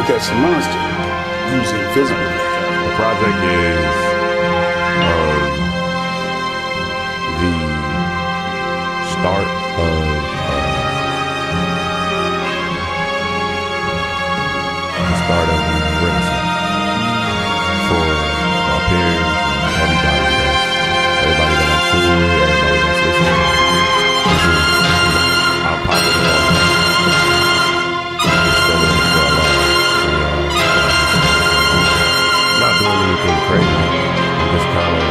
want to catch the monster? Use invisible. The project is the start of lyricism for my peers and everybody that I'm cool with, everybody that's listening. I'm popping it off. It's still in for a lot. I'm not doing anything crazy. I'm just kind of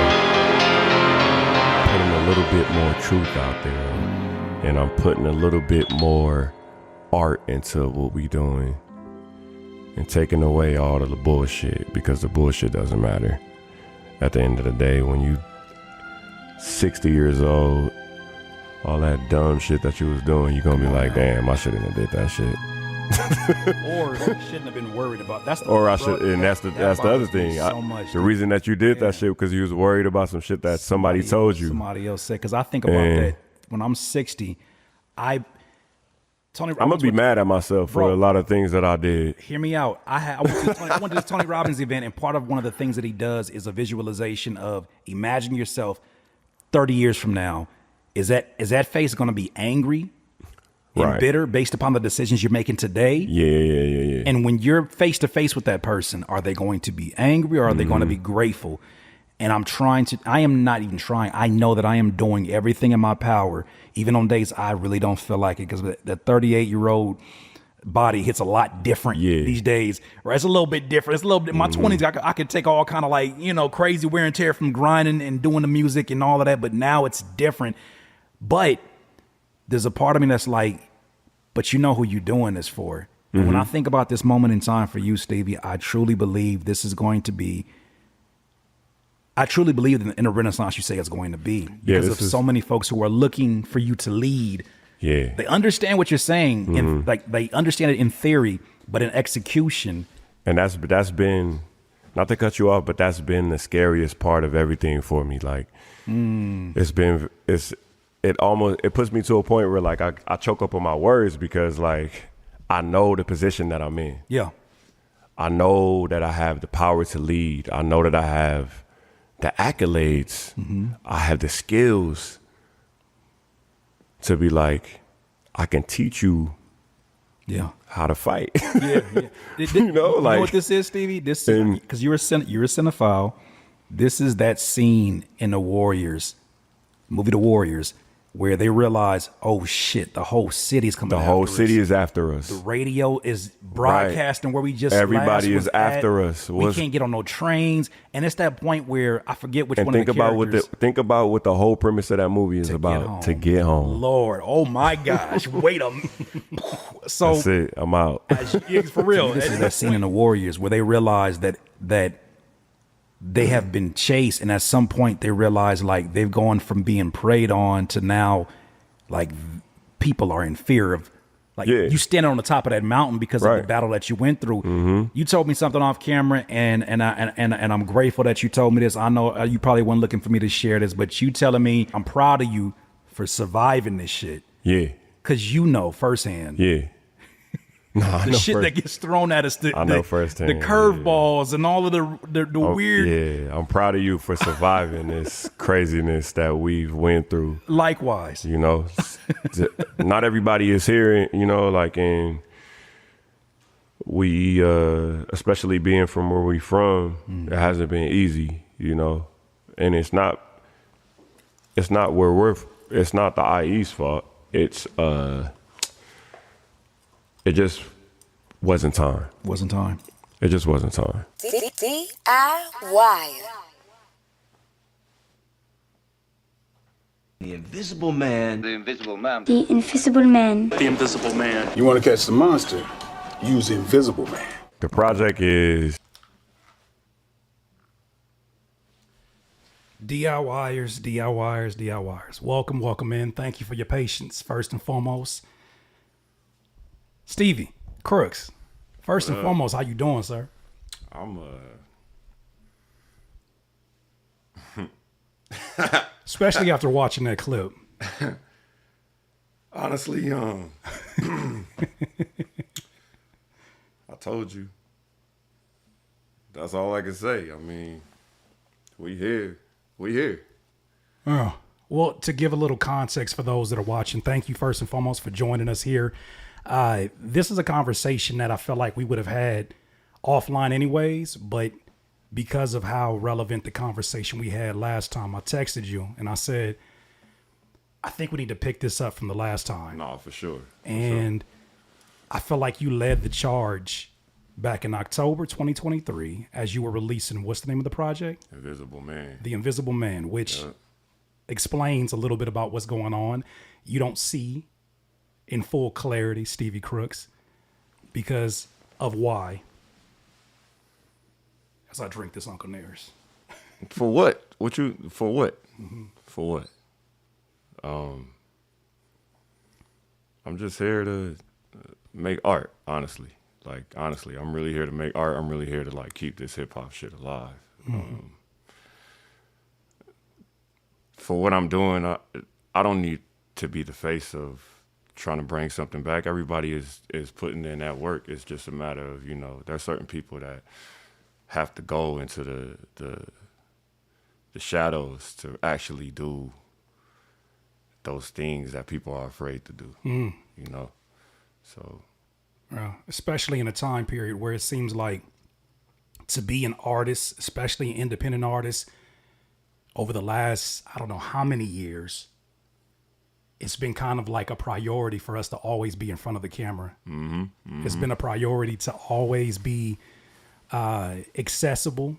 putting a little bit more truth out there, and I'm putting a little bit more art into what we doing, and taking away all of the bullshit, because the bullshit doesn't matter. At the end of the day, when you 60 years old, all that dumb shit that you was doing, you're gonna be like, damn, I shouldn't have did that shit. Or you shouldn't have been worried about. That's the that's the other thing. The reason that you did that shit because you was worried about some shit that somebody told you. Somebody else said. Because I think about that when I'm 60, I'm gonna be mad at myself for a lot of things that I did. Hear me out. I went to this Tony Robbins event, and part of one of the things that he does is a visualization of imagine yourself 30 years from now. Is that face going to be angry and bitter based upon the decisions you're making today? Yeah. And when you're face to face with that person, are they going to be angry or are they going to be grateful? And I am not even trying. I know that I am doing everything in my power, even on days I really don't feel like it, because the 38-year-old body hits a lot different these days. Right? It's a little bit different. It's a little bit, in my 20s, I could take all kind of like, crazy wear and tear from grinding and doing the music and all of that. But now it's different. But there's a part of me that's like, but you know who you're doing this for. And when I think about this moment in time for you, Stevie, I truly believe this is going to be, I truly believe in the Renaissance you say it's going to be, because of so many folks who are looking for you to lead. Yeah, they understand what you're saying, and like they understand it in theory, but in execution. And that's been, not to cut you off, but that's been the scariest part of everything for me. Like, it puts me to a point where like I choke up on my words, because like I know the position that I'm in. Yeah, I know that I have the power to lead. I know that I have the accolades. I have the skills to be like, I can teach you how to fight. You know what this is, Stevie? This is, because you're a cinephile. This is that scene in the Warriors movie, The Warriors, where they realize, oh shit, the whole city's coming. The whole city is after us. The radio is broadcasting where we just everybody is after us. We can't get on no trains, and it's that point where I forget which one of the characters. Think about what the whole premise of that movie is about. To get home. Lord, oh my gosh, wait a minute. So that's it. I'm out. For real, this is that scene in The Warriors where they realize that they have been chased, and at some point they realize like they've gone from being preyed on to now like people are in fear of like you standing on the top of that mountain because of the battle that you went through. You told me something off camera, and I'm grateful that you told me this. I know you probably weren't looking for me to share this, but you telling me I'm proud of you for surviving this shit. Yeah. Cause you know firsthand. Yeah. The shit that gets thrown at us, I know firsthand. The curveballs and all of the weird. Yeah, I'm proud of you for surviving this craziness that we've went through. Likewise. You know, not everybody is here, you know, like, and we, especially being from where we from, it hasn't been easy, you know, and it's not where it's not the IE's fault. It just wasn't time. Wasn't time. It just wasn't time. DIY. The Invisible Man. The Invisible Man. The Invisible Man. The Invisible Man. You want to catch the monster? Use the Invisible Man. The project is DIYers. Welcome in. Thank you for your patience, first and foremost. Stevie Crooks, first and foremost, how you doing, sir? I'm especially after watching that clip. Honestly, I told you That's all I can say. I mean, we here. We here. Oh. Well, to give a little context for those that are watching, thank you first and foremost for joining us here. This is a conversation that I felt like we would have had offline anyways, but because of how relevant the conversation we had last time, I texted you and I said, I think we need to pick this up from the last time. No, for sure. And I feel like you led the charge back in October 2023 as you were releasing, what's the name of the project? Invisible Man. The Invisible Man, which explains a little bit about what's going on. You don't see in full clarity Stevie Crooks because of why. As I drink this Uncle Nair's. For what? For what? Mm-hmm. For what? I'm just here to make art, honestly. Like, honestly, I'm really here to make art. I'm really here to, like, keep this hip-hop shit alive. Mm-hmm. For what I'm doing, I don't need to be the face of trying to bring something back. Everybody is putting in that work. It's just a matter of, you know, there are certain people that have to go into the shadows to actually do those things that people are afraid to do, you know? So. Especially in a time period where it seems like to be an artist, especially an independent artist, over the last, I don't know how many years, it's been kind of like a priority for us to always be in front of the camera. Mm-hmm, mm-hmm. It's been a priority to always be accessible.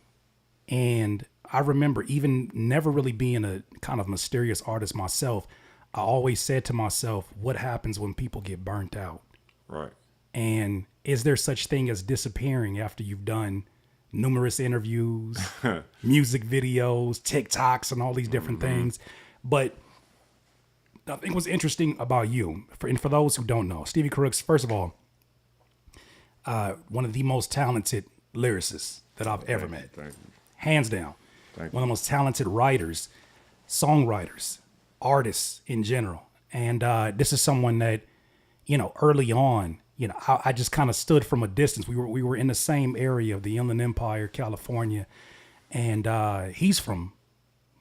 And I remember even never really being a kind of mysterious artist myself. I always said to myself, what happens when people get burnt out? Right. And is there such thing as disappearing after you've done numerous interviews, music videos, TikToks, and all these different things? But I think what's interesting about you, for those who don't know, Stevie Crooks, first of all, one of the most talented lyricists that I've ever met. Hands down. One of the most talented writers, songwriters, artists in general. And this is someone that, you know, early on, you know, I just kind of stood from a distance. We were in the same area of the Inland Empire, California. And he's from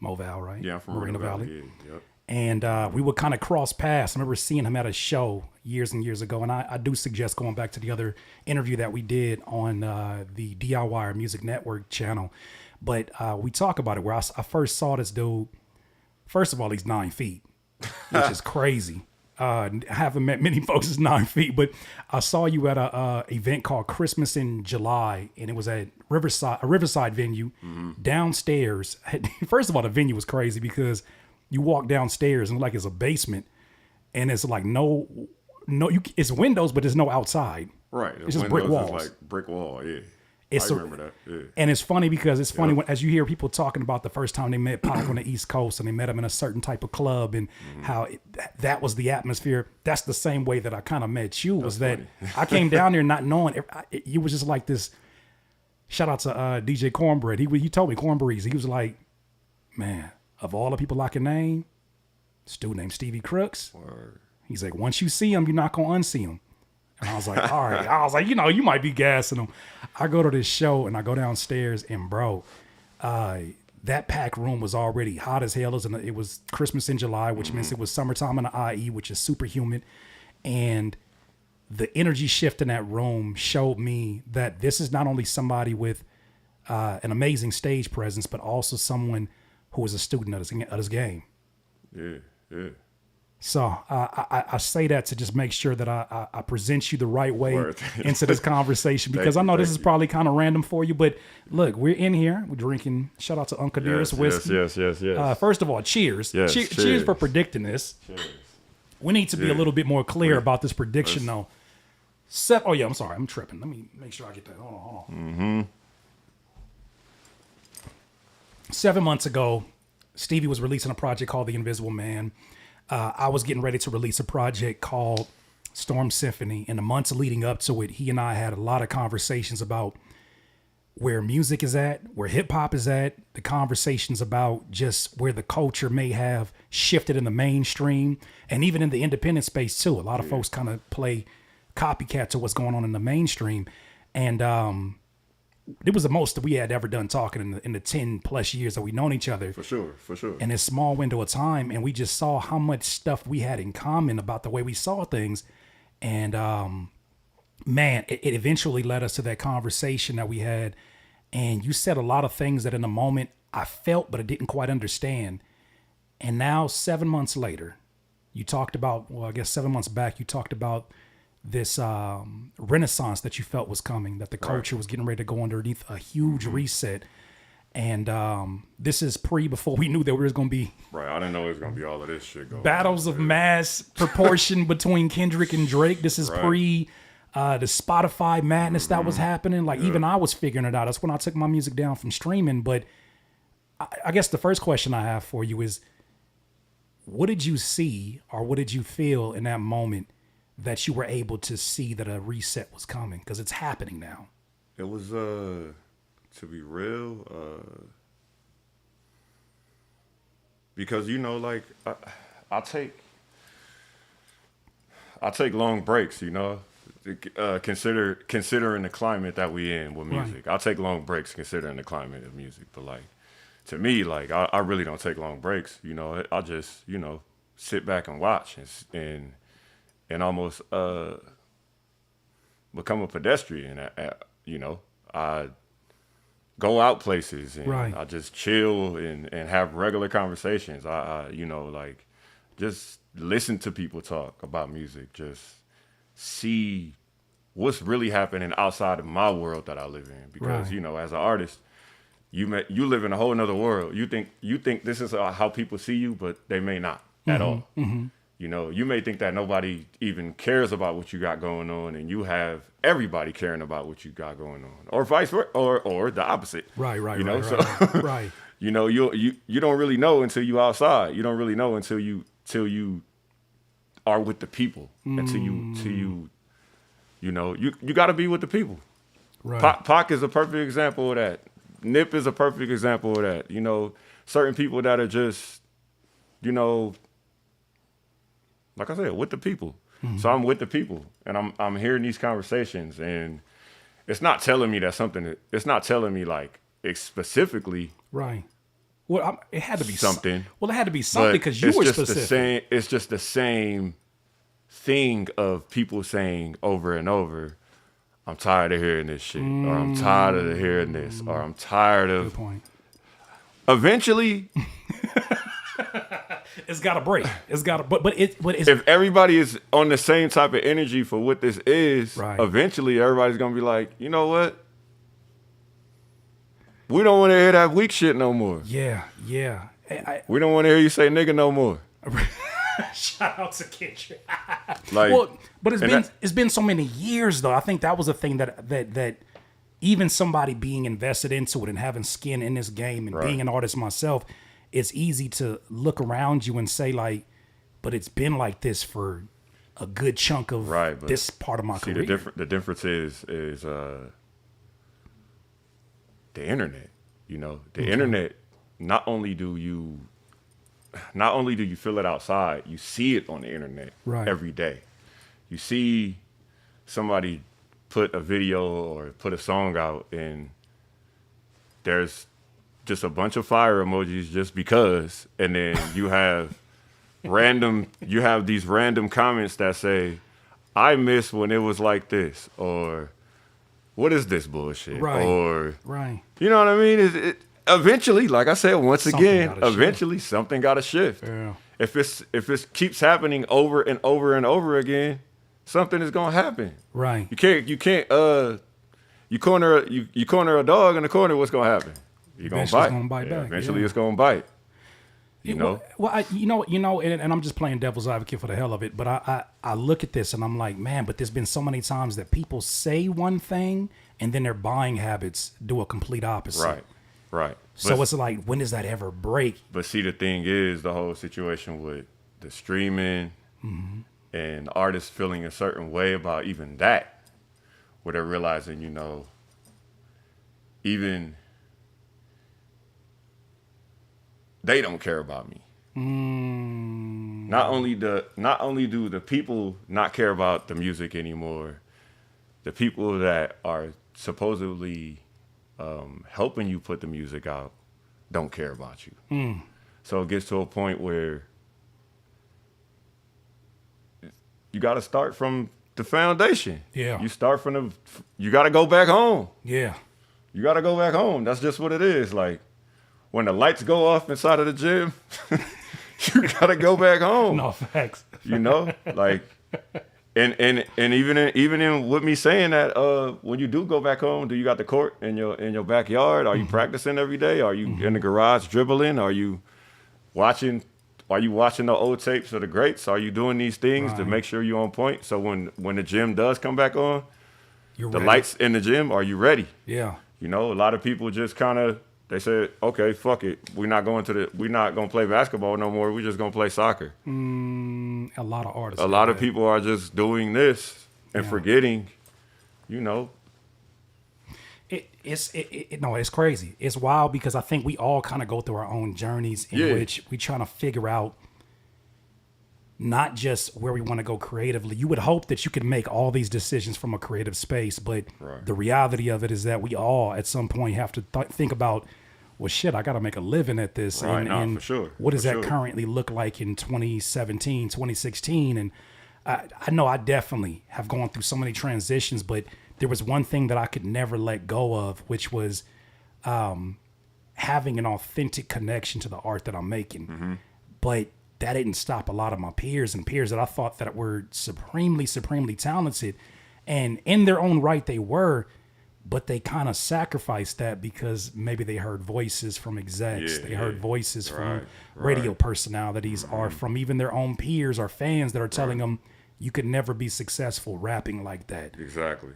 Moval, right? Yeah, I'm from Moreno Valley. Yeah, yep. And we would kind of cross paths. I remember seeing him at a show years and years ago. And I do suggest going back to the other interview that we did on the DIY Music Network channel. But we talk about it where I first saw this dude. First of all, he's 9 feet, which is crazy. I haven't met many folks that's 9 feet, but I saw you at a event called Christmas in July, and it was at a Riverside venue downstairs. First of all, the venue was crazy because you walk downstairs and like it's a basement, and it's like it's windows, but there's no outside. Right, it's just brick walls. Like brick wall, yeah. I remember that. Yeah. And it's funny because it's funny when, as you hear people talking about the first time they met Pac on the East Coast and they met him in a certain type of club and how that was the atmosphere. That's the same way that I kind of met you. Was that I came down there not knowing you was just like this. Shout out to DJ Cornbread. He told me Cornbreeze. He was like, man, of all the people I can name, this dude named Stevie Crooks. Word. He's like, once you see him, you're not gonna unsee him. And I was like, all right. I was like, you know, you might be gassing them. I go to this show and I go downstairs and bro, that packed room was already hot as hell. It was Christmas in July, which means it was summertime in the IE, which is super humid. And the energy shift in that room showed me that this is not only somebody with an amazing stage presence, but also someone who is a student of this game. Yeah, yeah. So I say that to just make sure that I present you the right way into this conversation because I know this is probably kind of random for you, but look, we're in here, we're drinking. Shout out to Uncle Dearest whiskey. Yes. First of all, cheers. Yes, cheers for predicting this. Cheers. We need to be a little bit more clear about this prediction, though. Oh yeah, I'm sorry, I'm tripping. Let me make sure I get that. Hold on. 7 months ago, Stevie was releasing a project called The Invisible Man. I was getting ready to release a project called Storm Symphony. In the months leading up to it, he and I had a lot of conversations about where music is at, where hip hop is at, the conversations about just where the culture may have shifted in the mainstream and even in the independent space too. A lot of folks kind of play copycat to what's going on in the mainstream. And it was the most that we had ever done talking in the 10 plus years that we known each other. For sure. In this small window of time, and we just saw how much stuff we had in common about the way we saw things. And man, it eventually led us to that conversation that we had. And you said a lot of things that in the moment I felt, but I didn't quite understand. And now 7 months later, you talked about, well, I guess 7 months back, you talked about this renaissance that you felt was coming, that the culture was getting ready to go underneath a huge reset. And this is before we knew that we was going to be I didn't know it was going to be all of this shit going battles of mass proportion between Kendrick and Drake. This is the Spotify madness that was happening. Like even I was figuring it out. That's when I took my music down from streaming. But I guess the first question I have for you is, what did you see or what did you feel in that moment that you were able to see that a reset was coming? Because it's happening now. It was, to be real, because, you know, like, I take long breaks, you know, considering the climate that we in with music. I'll take long breaks considering the climate of music, but like, to me, like, I really don't take long breaks, you know. I just, you know, sit back and watch and almost become a pedestrian. You know, I go out places and I just chill and have regular conversations. I you know, like, just listen to people talk about music, just see what's really happening outside of my world that I live in. Because, you know, as an artist, you live in a whole nother world. You think this is how people see you, but they may not at all. Mm-hmm. You know, you may think that nobody even cares about what you got going on, and you have everybody caring about what you got going on, or vice versa, or the opposite. Right. You know, right. You know, you don't really know until you outside. You don't really know until you are with the people, until you know, you got to be with the people. Right. Pac is a perfect example of that. Nip is a perfect example of that. You know, certain people that are just, you know, like I said, with the people. Mm-hmm. So I'm with the people, and I'm hearing these conversations, and it's not telling me that something. It's not telling me like specifically. Right. Well, it had to be something. Well, it had to be something because you were specific. It's just the same thing of people saying over and over, I'm tired of hearing this shit, or I'm tired of hearing this, or I'm tired of. Good point. Eventually, it's got to break. It's got to, but it's. If everybody is on the same type of energy for what this is, eventually everybody's gonna be like, you know what? We don't want to hear that weak shit no more. Yeah. We don't want to hear you say nigga no more. Shout out to Kendrick. Like, well, but it's been so many years though. I think that was a thing that even somebody being invested into it and having skin in this game and being an artist myself, it's easy to look around you and say like, but it's been like this for a good chunk of this part of my career. The difference is the internet. You know, the internet. Not only do you feel it outside, you see it on the internet every day. You see somebody put a video or put a song out, and there's just a bunch of fire emojis just because, and then you have these random comments that say, I miss when it was like this, or what is this bullshit? Or you know what I mean? Eventually, like I said, eventually something got to shift. Yeah. If it keeps happening over and over and over again, something is gonna happen. Right. You can't you corner a dog in the corner, what's gonna happen? You're gonna bite. It's gonna bite back. Eventually it's gonna bite. You know? And I'm just playing devil's advocate for the hell of it, but I look at this and I'm like, man, but there's been so many times that people say one thing and then their buying habits do a complete opposite. Right. So it's like, when does that ever break? But see, the thing is, the whole situation with the streaming and artists feeling a certain way about even that, where they're realizing, you know, even they don't care about me. Not only do the people not care about the music anymore, the people that are supposedly helping you put the music out don't care about you. So it gets to a point where you got to start from the foundation. Yeah. You start you got to go back home. Yeah. You got to go back home. That's just what it is. Like when the lights go off inside of the gym, you got to go back home. No, facts. You know, like, and even in with me saying that, when you do go back home, do you got the court in your backyard? Are you practicing every day? Are you in the garage dribbling? Are you watching the old tapes of the greats? Are you doing these things to make sure you're on point? So when the gym does come back on, You're the ready. lights in the gym, are you ready? Yeah. You know, a lot of people just kind of, they said, okay, fuck it. We're not going to play basketball no more. We're just going to play soccer. A lot of artists. A lot of people are just doing this and forgetting, you know. It's crazy. It's wild because I think we all kind of go through our own journeys in which we trying to figure out not just where we want to go creatively. You would hope that you could make all these decisions from a creative space, but the reality of it is that we all at some point have to think about, well, shit, I got to make a living at this. Right, and for sure. What does For that sure. currently look like in 2017, 2016? And I know I definitely have gone through so many transitions, but there was one thing that I could never let go of, which was having an authentic connection to the art that I'm making. But that didn't stop a lot of my peers that I thought that were supremely, supremely talented. And in their own right, they were, but they kind of sacrificed that because maybe they heard voices from execs. They heard voices from radio personalities or from even their own peers or fans that are telling them, you could never be successful rapping like that. Exactly.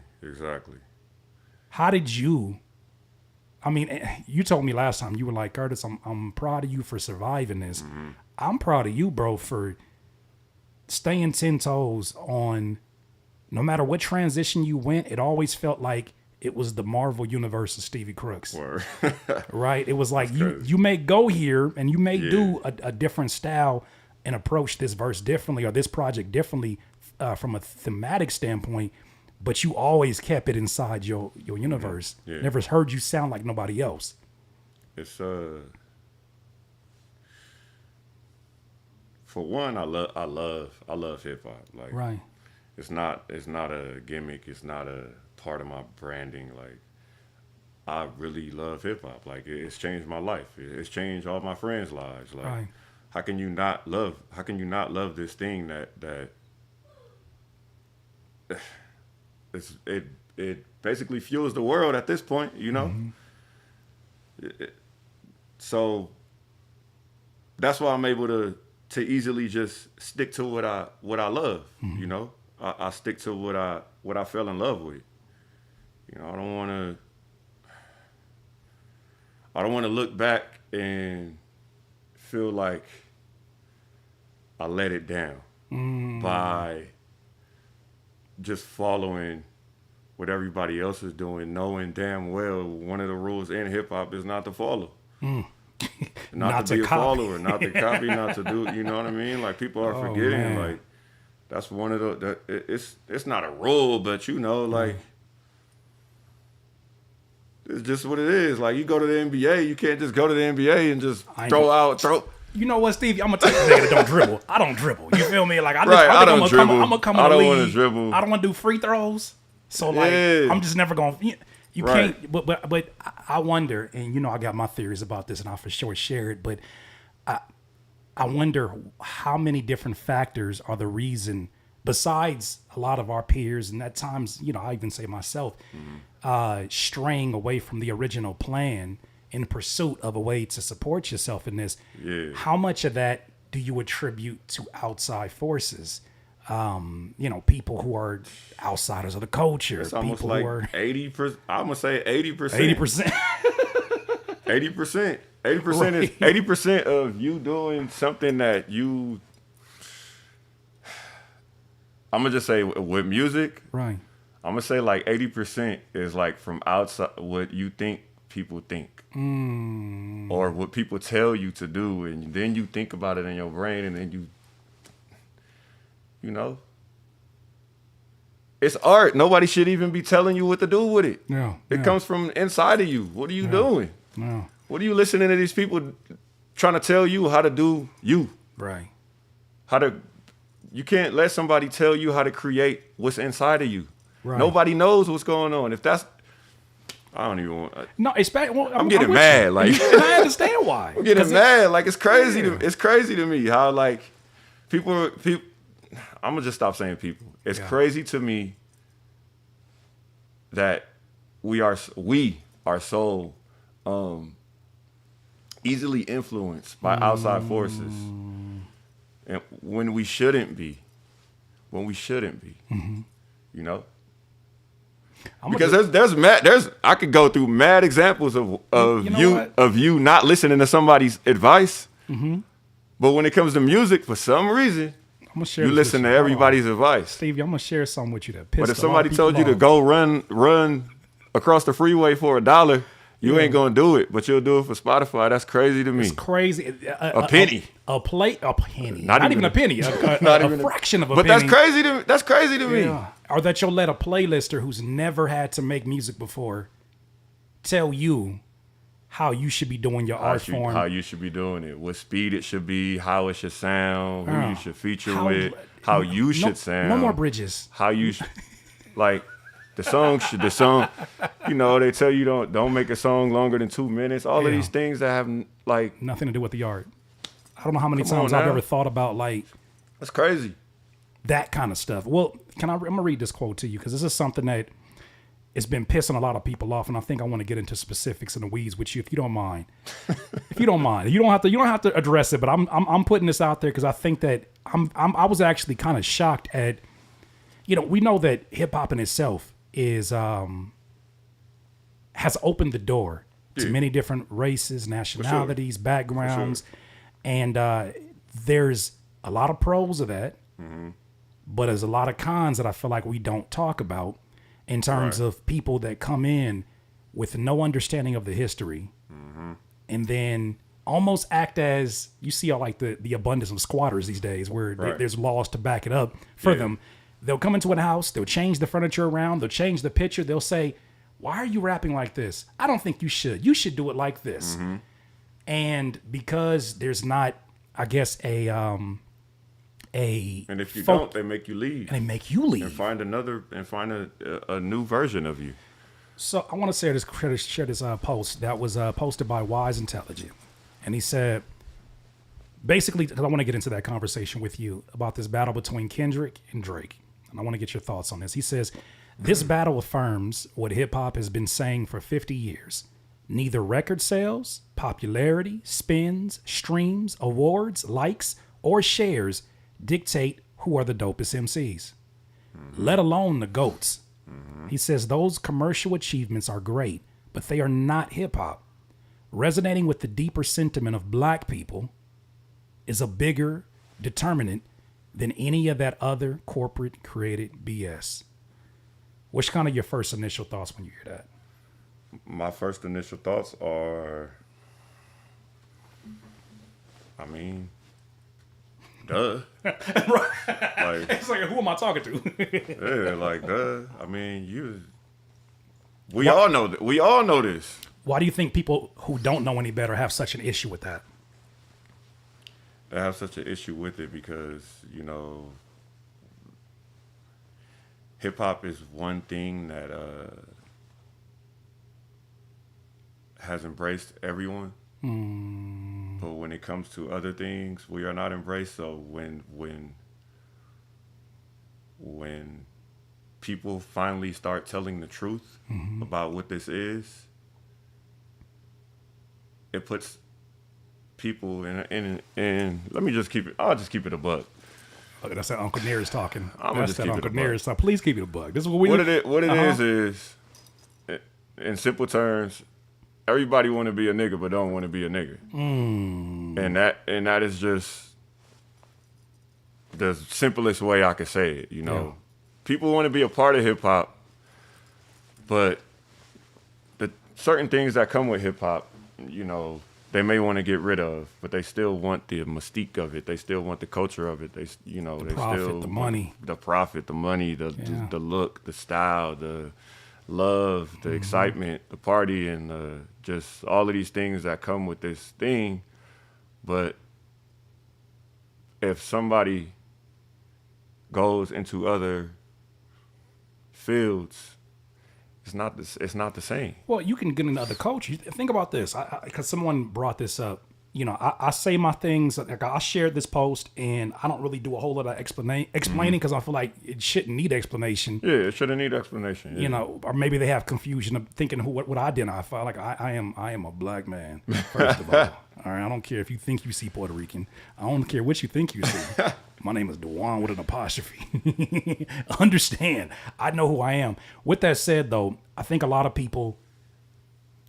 How did you, I mean, you told me last time, you were like, Curtis, I'm proud of you for surviving this. I'm proud of you, bro, for staying 10 toes on, no matter what transition you went, it always felt like it was the Marvel universe of Stevie Crooks. Right? It was like you may go here and you may do a different style and approach this verse differently or this project differently from a thematic standpoint, but you always kept it inside your universe. Never heard you sound like nobody else. It's for one, I love hip hop. Like it's not a gimmick. It's not a part of my branding. Like I really love hip hop. Like it's changed my life. It's changed all my friends' lives. Like how can you not love this thing that it basically fuels the world at this point, you know? So that's why I'm able to easily just stick to what I love, you know? I stick to what I fell in love with. You know, I don't want to look back and feel like I let it down by just following what everybody else is doing, knowing damn well one of the rules in hip hop is not to follow. Not to be a follower, not to copy, not to do, you know what I mean? Like people are forgetting, like that's one of it's not a rule, but you know, like it's just what it is. Like you go to the NBA, you can't just go to the NBA and just throw. You know what, Stevie? I'm gonna take a nigga that don't dribble. I don't dribble. You feel me? Like I don't dribble. I'm gonna come in I the don't league. want to dribble. I don't want to do free throws. So like, I'm just never gonna. You can't. But I wonder, and you know, I got my theories about this, and I'll for sure share it. But I wonder how many different factors are the reason, besides a lot of our peers, and at times, you know, I even say myself, straying away from the original plan in pursuit of a way to support yourself in this. How much of that do you attribute to outside forces? You know, people who are outsiders of the culture. It's almost people like who are 80%. I'm gonna say 80%. 80%. 80%. 80% is 80% of you doing something that you. I'm gonna just say with music. Right. I'm gonna say like 80% is like from outside what you think people think, or what people tell you to do, and then you think about it in your brain, and then you know, It's art. Nobody should even be telling you what to do with it. Yeah, It comes from inside of you. What are you doing? No. What are you listening to these people trying to tell you how to do you? Right. You can't let somebody tell you how to create what's inside of you. Right. Nobody knows what's going on. If that's, I don't even want. No, especially. Well, I'm getting with mad. you. Like And I understand why. I'm getting mad. Like it's crazy. Yeah. It's crazy to me how like people. I'm gonna just stop saying people. It's crazy to me that we are so easily influenced by outside forces, and when we shouldn't be, you know. Because there's I could go through mad examples of you not listening to somebody's advice, but when it comes to music, for some reason, you listen to everybody's advice. Stevie, I'm gonna share something with you that pissed. But if somebody told you to go run across the freeway for $1, you ain't gonna do it, but you'll do it for Spotify. That's crazy to me. It's crazy. A penny. A penny. Not even a penny. Not A even fraction of a but penny. But that's crazy to me. Yeah. Or that you'll let a playlister who's never had to make music before tell you how you should be doing your art form. How you should be doing it. What speed it should be. How it should sound. Who you should feature with. How you should sound. No more bridges. How you like the song. You know, they tell you don't make a song longer than 2 minutes. All of these things that have like nothing to do with the art. I don't know how many times I've ever thought about like that's crazy. That kind of stuff. Well, I'm gonna read this quote to you because this is something that has been pissing a lot of people off, and I think I want to get into specifics in the weeds with you if you don't mind. If you don't mind, you don't have to address it, but I'm putting this out there because I think that I was actually kind of shocked at, we know that hip hop in itself is has opened the door to many different races, nationalities, backgrounds, and there's a lot of pros of that. But there's a lot of cons that I feel like we don't talk about in terms of people that come in with no understanding of the history and then almost act as, you see all like the abundance of squatters these days where there's laws to back it up for them. They'll come into a house, they'll change the furniture around, they'll change the picture, they'll say, why are you rapping like this? I don't think you should. You should do it like this. And because there's not, I guess, and if you don't, they make you leave. And they make you leave. And find a new version of you. So I want to share this post that was posted by Wise Intelligent. And he said, basically, because I want to get into that conversation with you about this battle between Kendrick and Drake. And I want to get your thoughts on this. He says, this battle affirms what hip hop has been saying for 50 years. Neither record sales, popularity, spins, streams, awards, likes, or shares dictate who are the dopest MCs, let alone the GOATs. He says those commercial achievements are great, but they are not hip hop. Resonating with the deeper sentiment of black people is a bigger determinant than any of that other corporate created BS. What's kind of your first initial thoughts when you hear that? My first initial thoughts are, I mean, duh. Like, It's like, who am I talking to? yeah, like, duh. I mean, we all know that. We all know this. Why do you think people who don't know any better have such an issue with that? They have such an issue with it because, hip hop is one thing that has embraced everyone. But when it comes to other things, we are not embraced. So when people finally start telling the truth about what this is, it puts people in let me just keep it. I'll just keep it a buck. Okay, that's that Uncle Nearest talking. I'm That's just that keep it Uncle a buck. Nearest talk. Please keep it a buck. This is what we. What it is, in simple terms, everybody want to be a nigga, but don't want to be a nigga. And that is just the simplest way I could say it. Yeah. People want to be a part of hip hop, but the certain things that come with hip hop, they may want to get rid of, but they still want the mystique of it. They still want the culture of it. They profit, still the money, the profit, the money, the look, the style, the love, the excitement, the party, and just all of these things that come with this thing. But if somebody goes into other fields, it's not the same. Well, you can get into other cultures. Think about this, because someone brought this up. I say my things. Like I shared this post, and I don't really do a whole lot of explaining because I feel like it shouldn't need explanation. Yeah, it shouldn't need explanation. Yeah. Or maybe they have confusion of thinking what I identify. Like I am a black man. First of all right. I don't care if you think you see Puerto Rican. I don't care what you think you see. My name is Dewan with an apostrophe. Understand? I know who I am. With that said, though, I think a lot of people,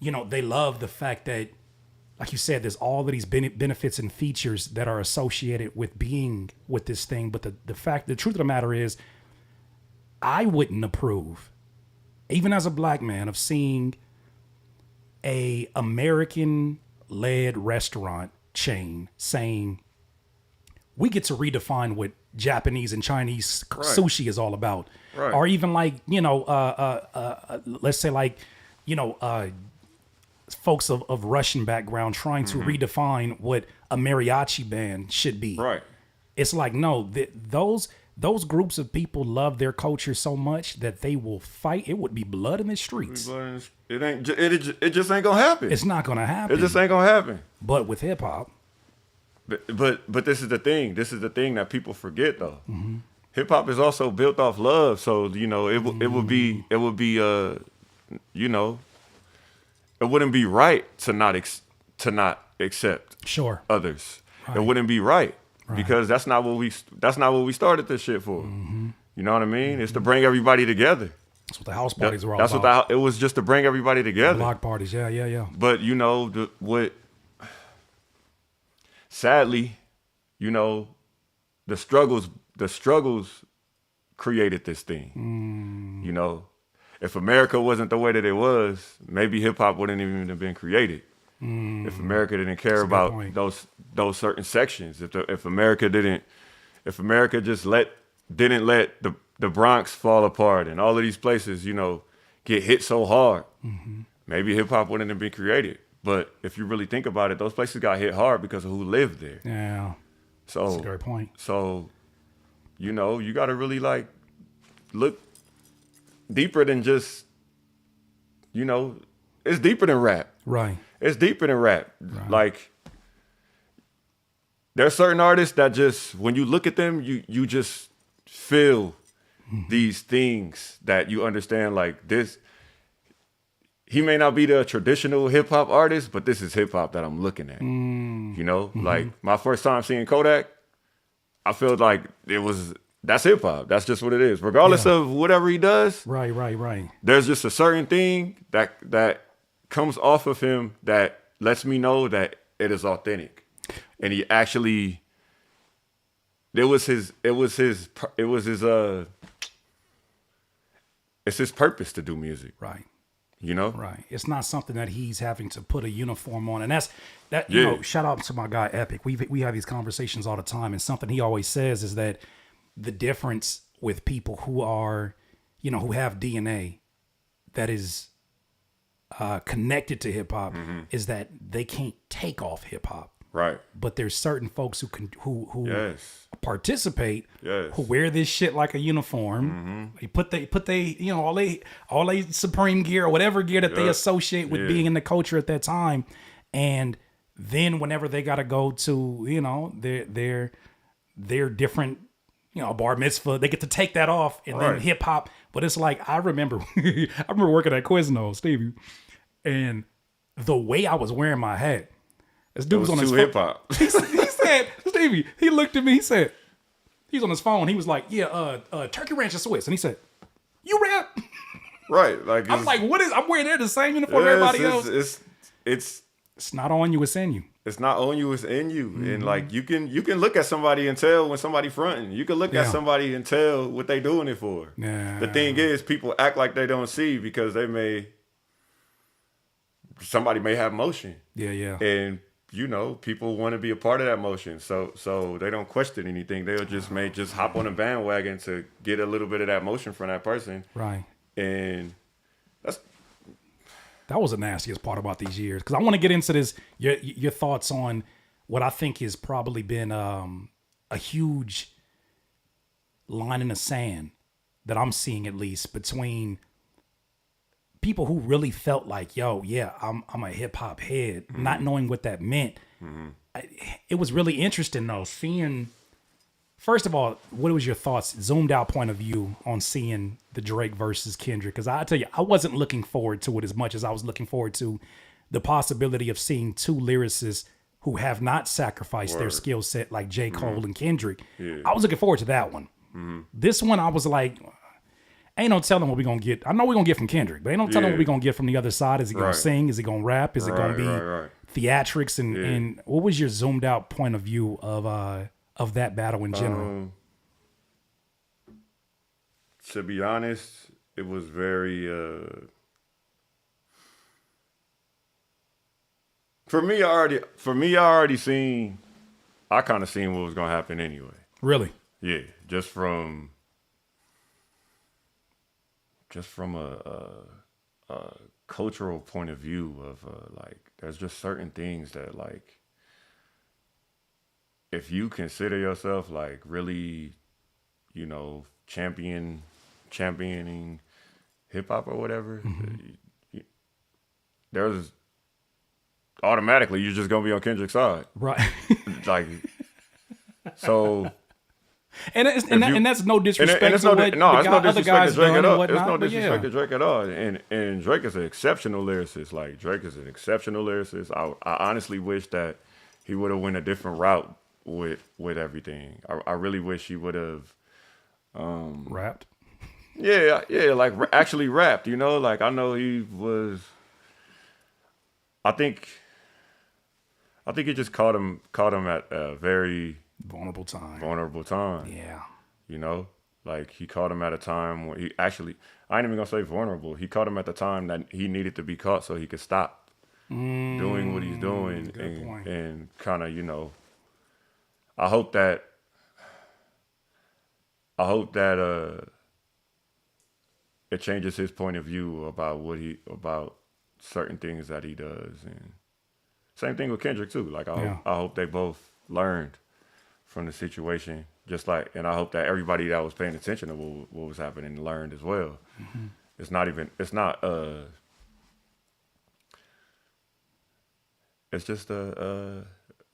they love the fact that, like you said, there's all of these benefits and features that are associated with being with this thing. But the truth of the matter is, I wouldn't approve, even as a black man, of seeing a American-led restaurant chain saying, we get to redefine what Japanese and Chinese sushi is all about. Right. Or even like, let's say like, folks of Russian background trying to redefine what a mariachi band should be. Right. It's like, no, those groups of people love their culture so much that they will fight. It would be blood in the streets. It just ain't gonna happen. It's not gonna happen. It just ain't gonna happen. But with hip hop. But this is the thing. This is the thing that people forget, though. Hip hop is also built off love, so it would be it wouldn't be right to not accept others. Right. It wouldn't be right because that's not what we started this shit for. You know what I mean? It's to bring everybody together. That's what the house parties were all about. It was just to bring everybody together. Block parties, yeah. But sadly, the struggles created this thing. If America wasn't the way that it was, maybe hip hop wouldn't even have been created. If America didn't care about those certain sections, if America just didn't let the Bronx fall apart and all of these places, get hit so hard, maybe hip hop wouldn't have been created. But if you really think about it, those places got hit hard because of who lived there. Yeah. So that's a great point. So, you got to really look deeper than just, it's deeper than rap. Right. It's deeper than rap. Right. Like, there are certain artists that just, when you look at them, you just feel these things that you understand, like this. He may not be the traditional hip hop artist, but this is hip hop that I'm looking at. Like my first time seeing Kodak, I felt like that's hip hop. That's just what it is. Regardless of whatever he does. Right. There's just a certain thing that comes off of him that lets me know that it is authentic. And he actually, it's his purpose to do music. Right. Right. It's not something that he's having to put a uniform on. And that's shout out to my guy Epic. We have these conversations all the time. And something he always says is that the difference with people who are, who have DNA that is connected to hip hop is that they can't take off hip hop. Right. But there's certain folks who yes. participate, yes. who wear this shit like a uniform. They put they all they Supreme gear or whatever gear that they associate with being in the culture at that time. And then whenever they gotta go to, their different, bar mitzvah, they get to take that off and then hip hop. But it's like I remember working at Quiznos, Stevie, and the way I was wearing my hat. This dude was on his phone. Hip hop. He said, Stevie, he looked at me, he said, he's on his phone. He was like, Turkey Ranch is Swiss. And he said, you rap? Right. Like I'm like, I'm wearing the same uniform everybody else. It's not on you, it's in you. It's not on you, it's in you. And like you can look at somebody and tell when somebody fronting. You can look at somebody and tell what they doing it for. Yeah. The thing is, people act like they don't see because somebody may have motion. Yeah. And you know, people want to be a part of that motion, so they don't question anything. They'll just hop on a bandwagon to get a little bit of that motion from that person. Right. And that was the nastiest part about these years, because I want to get into this. Your thoughts on what I think has probably been a huge line in the sand that I'm seeing, at least, between people who really felt like, yo, yeah, I'm a hip hop head, not knowing what that meant. It was really interesting though, seeing. First of all, what was your thoughts, zoomed out point of view, on seeing the Drake versus Kendrick? Because I tell you, I wasn't looking forward to it as much as I was looking forward to the possibility of seeing two lyricists who have not sacrificed their skill set like J. Cole and Kendrick. Yeah. I was looking forward to that one. This one, I was like, ain't no telling what we're going to get. I know we're going to get from Kendrick, but ain't no telling what we're going to get from the other side. Is he going to sing? Is he going to rap? Is it going to be theatrics? And what was your zoomed out point of view of that battle in general? To be honest, it was very for me. I kind of seen what was gonna happen anyway. Really? Yeah, just from a cultural point of view of like, there's just certain things that, like, if you consider yourself like really, you know, championing hip hop or whatever, there's automatically you're just gonna be on Kendrick's side, right? Like, so. And that's no disrespect. And it's no disrespect to Drake at all. It's no disrespect to Drake at all. And Drake is an exceptional lyricist. Like, Drake is an exceptional lyricist. I honestly wish that he would have went a different route with everything. I really wish he would have rapped. Yeah, like actually rapped. You know, like, I know he was. I think he just caught him at a very vulnerable time. Yeah. You know, like, he caught him at a time where he actually, I ain't even gonna say vulnerable. He caught him at the time that he needed to be caught so he could stop doing what he's doing and kind of, you know, I hope that it changes his point of view about certain things that he does. And same thing with Kendrick too. Like, I hope they both learned from the situation, just like, and I hope that everybody that was paying attention to what was happening learned as well. It's just a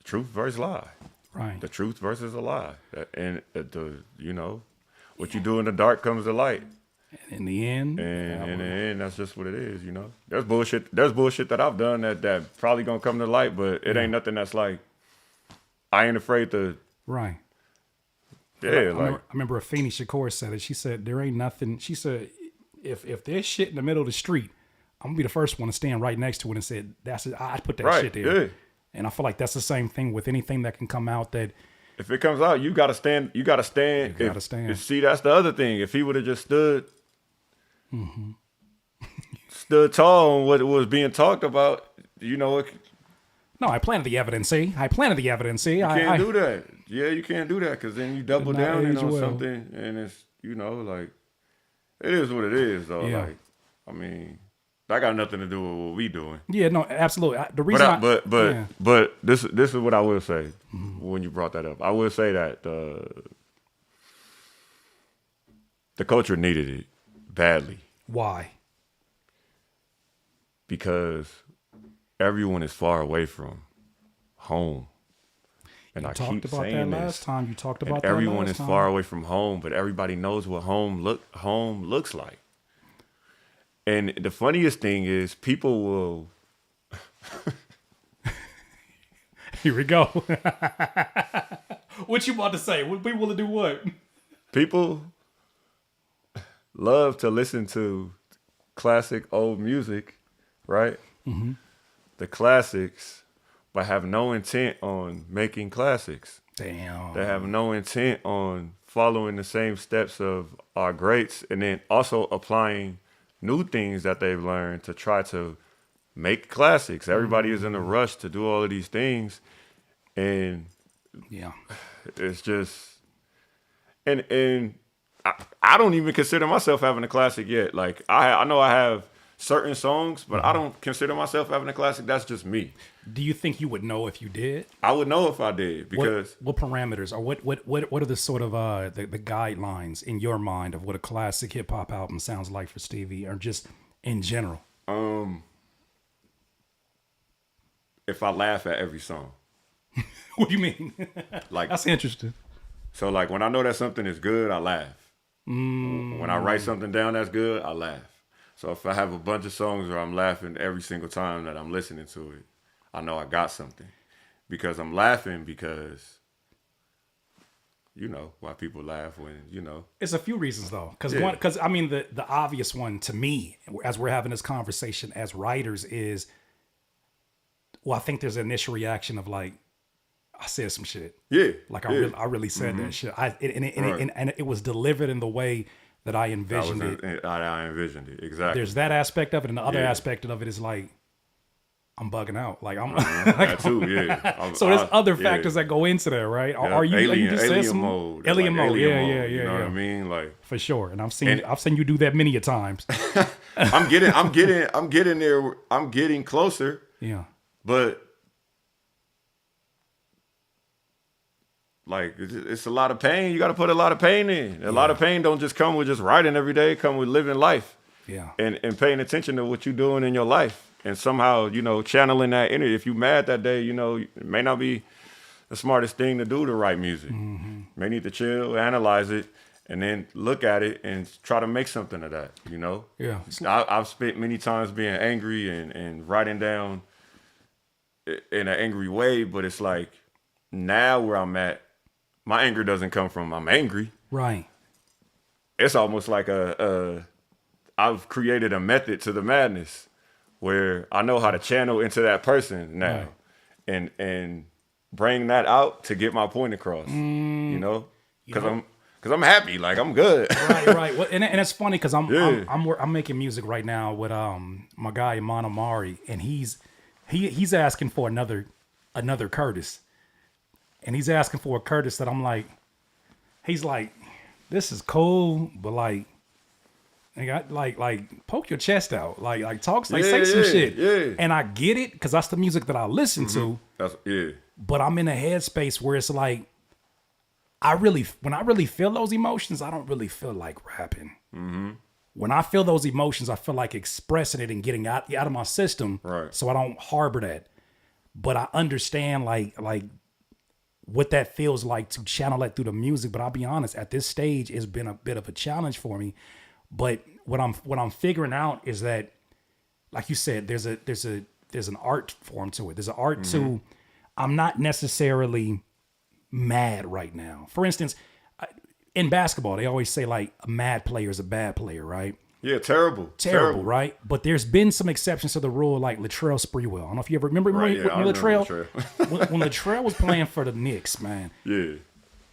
truth versus lie. Right. The truth versus a lie. And you know, what you do in the dark comes to light. In the end. And in the end, that's just what it is, you know. There's bullshit that I've done that probably gonna come to light, but it ain't nothing that's like, I ain't afraid to. Right. Yeah, I remember Afeni Shakur said it. She said, there ain't nothing. She said, if there's shit in the middle of the street, I'm gonna be the first one to stand right next to it and say, that's it. I put that shit there. Yeah. And I feel like that's the same thing with anything that can come out that. If it comes out, you gotta stand. You gotta stand. See, that's the other thing. If he would have just stood tall on what was being talked about, you know. No, I planted the evidence, see? You can't do that. Yeah, you can't do that, because then you double down on something, and it's, you know, like, it is what it is, though. Yeah. Like, I mean, that got nothing to do with what we doing. Yeah, no, absolutely. The reason but this is what I will say when you brought that up. I will say that the culture needed it badly. Why? Because everyone is far away from home. And I keep saying this. Last time you talked about that. Everyone is far away from home, but everybody knows what home looks like. And the funniest thing is, people will. Here we go. What you about to say? We want to do what? People love to listen to classic old music, right? The classics, but have no intent on making classics. Damn. They have no intent on following the same steps of our greats, and then also applying new things that they've learned to try to make classics. Everybody is in a rush to do all of these things, and it's just and I don't even consider myself having a classic yet. Like I know I have certain songs, but I don't consider myself having a classic. That's just me. Do you think you would know if you did? I would know if I did, because what parameters or what are the sort of the guidelines in your mind of what a classic hip hop album sounds like for Stevie, or just in general? If I laugh at every song. What do you mean? Like, that's interesting. So like when I know that something is good, I laugh. When I write something down that's good, I laugh. So if I have a bunch of songs where I'm laughing every single time that I'm listening to it, I know I got something. Because I'm laughing because, you know, why people laugh when, you know. It's a few reasons though. Because I mean, the obvious one to me, as we're having this conversation as writers, is, well, I think there's an initial reaction of like, I said some shit. Yeah. Like I really said that shit. And it was delivered in the way that I envisioned it. I envisioned it, exactly. There's that aspect of it, and the other aspect of it is like, I'm bugging out. Like I'm that too, yeah. So there's other factors that go into that, right? Yeah. Are you alien mode? Alien mode, yeah. You know what I mean? Like, for sure. And I've seen you do that many a times. I'm getting there. I'm getting closer. Yeah. But like, it's a lot of pain. You got to put a lot of pain in. A lot of pain don't just come with just writing every day. Come with living life. Yeah. And paying attention to what you're doing in your life. And somehow, you know, channeling that energy. If you're mad that day, you know, it may not be the smartest thing to do to write music. May need to chill, analyze it, and then look at it and try to make something of that, you know? Yeah. I've spent many times being angry and writing down in an angry way, but it's like, now where I'm at, my anger doesn't come from I'm angry. Right. It's almost like I've created a method to the madness where I know how to channel into that person now, and bring that out to get my point across. You know, because I'm happy, like I'm good. Right. Well, and it's funny because I'm making music right now with my guy Iman Amari, and he's asking for another Curtis. And he's asking for a Curtis that I'm like, he's like, this is cool, but like, poke your chest out, like talk, like say some shit. Yeah. And I get it because that's the music that I listen to. That's But I'm in a headspace where it's like, when I really feel those emotions, I don't really feel like rapping. When I feel those emotions, I feel like expressing it and getting out of my system, right? So I don't harbor that. But I understand like what that feels like to channel that through the music. But I'll be honest, at this stage, it's been a bit of a challenge for me. But what I'm figuring out is that, like you said, there's an art form to it. There's an art to, I'm not necessarily mad right now. For instance, in basketball, they always say like a mad player is a bad player, right? Yeah, terrible, right? But there's been some exceptions to the rule, like Latrell Sprewell. I don't know if you ever remember when Latrell when Latrell was playing for the Knicks, man. Yeah.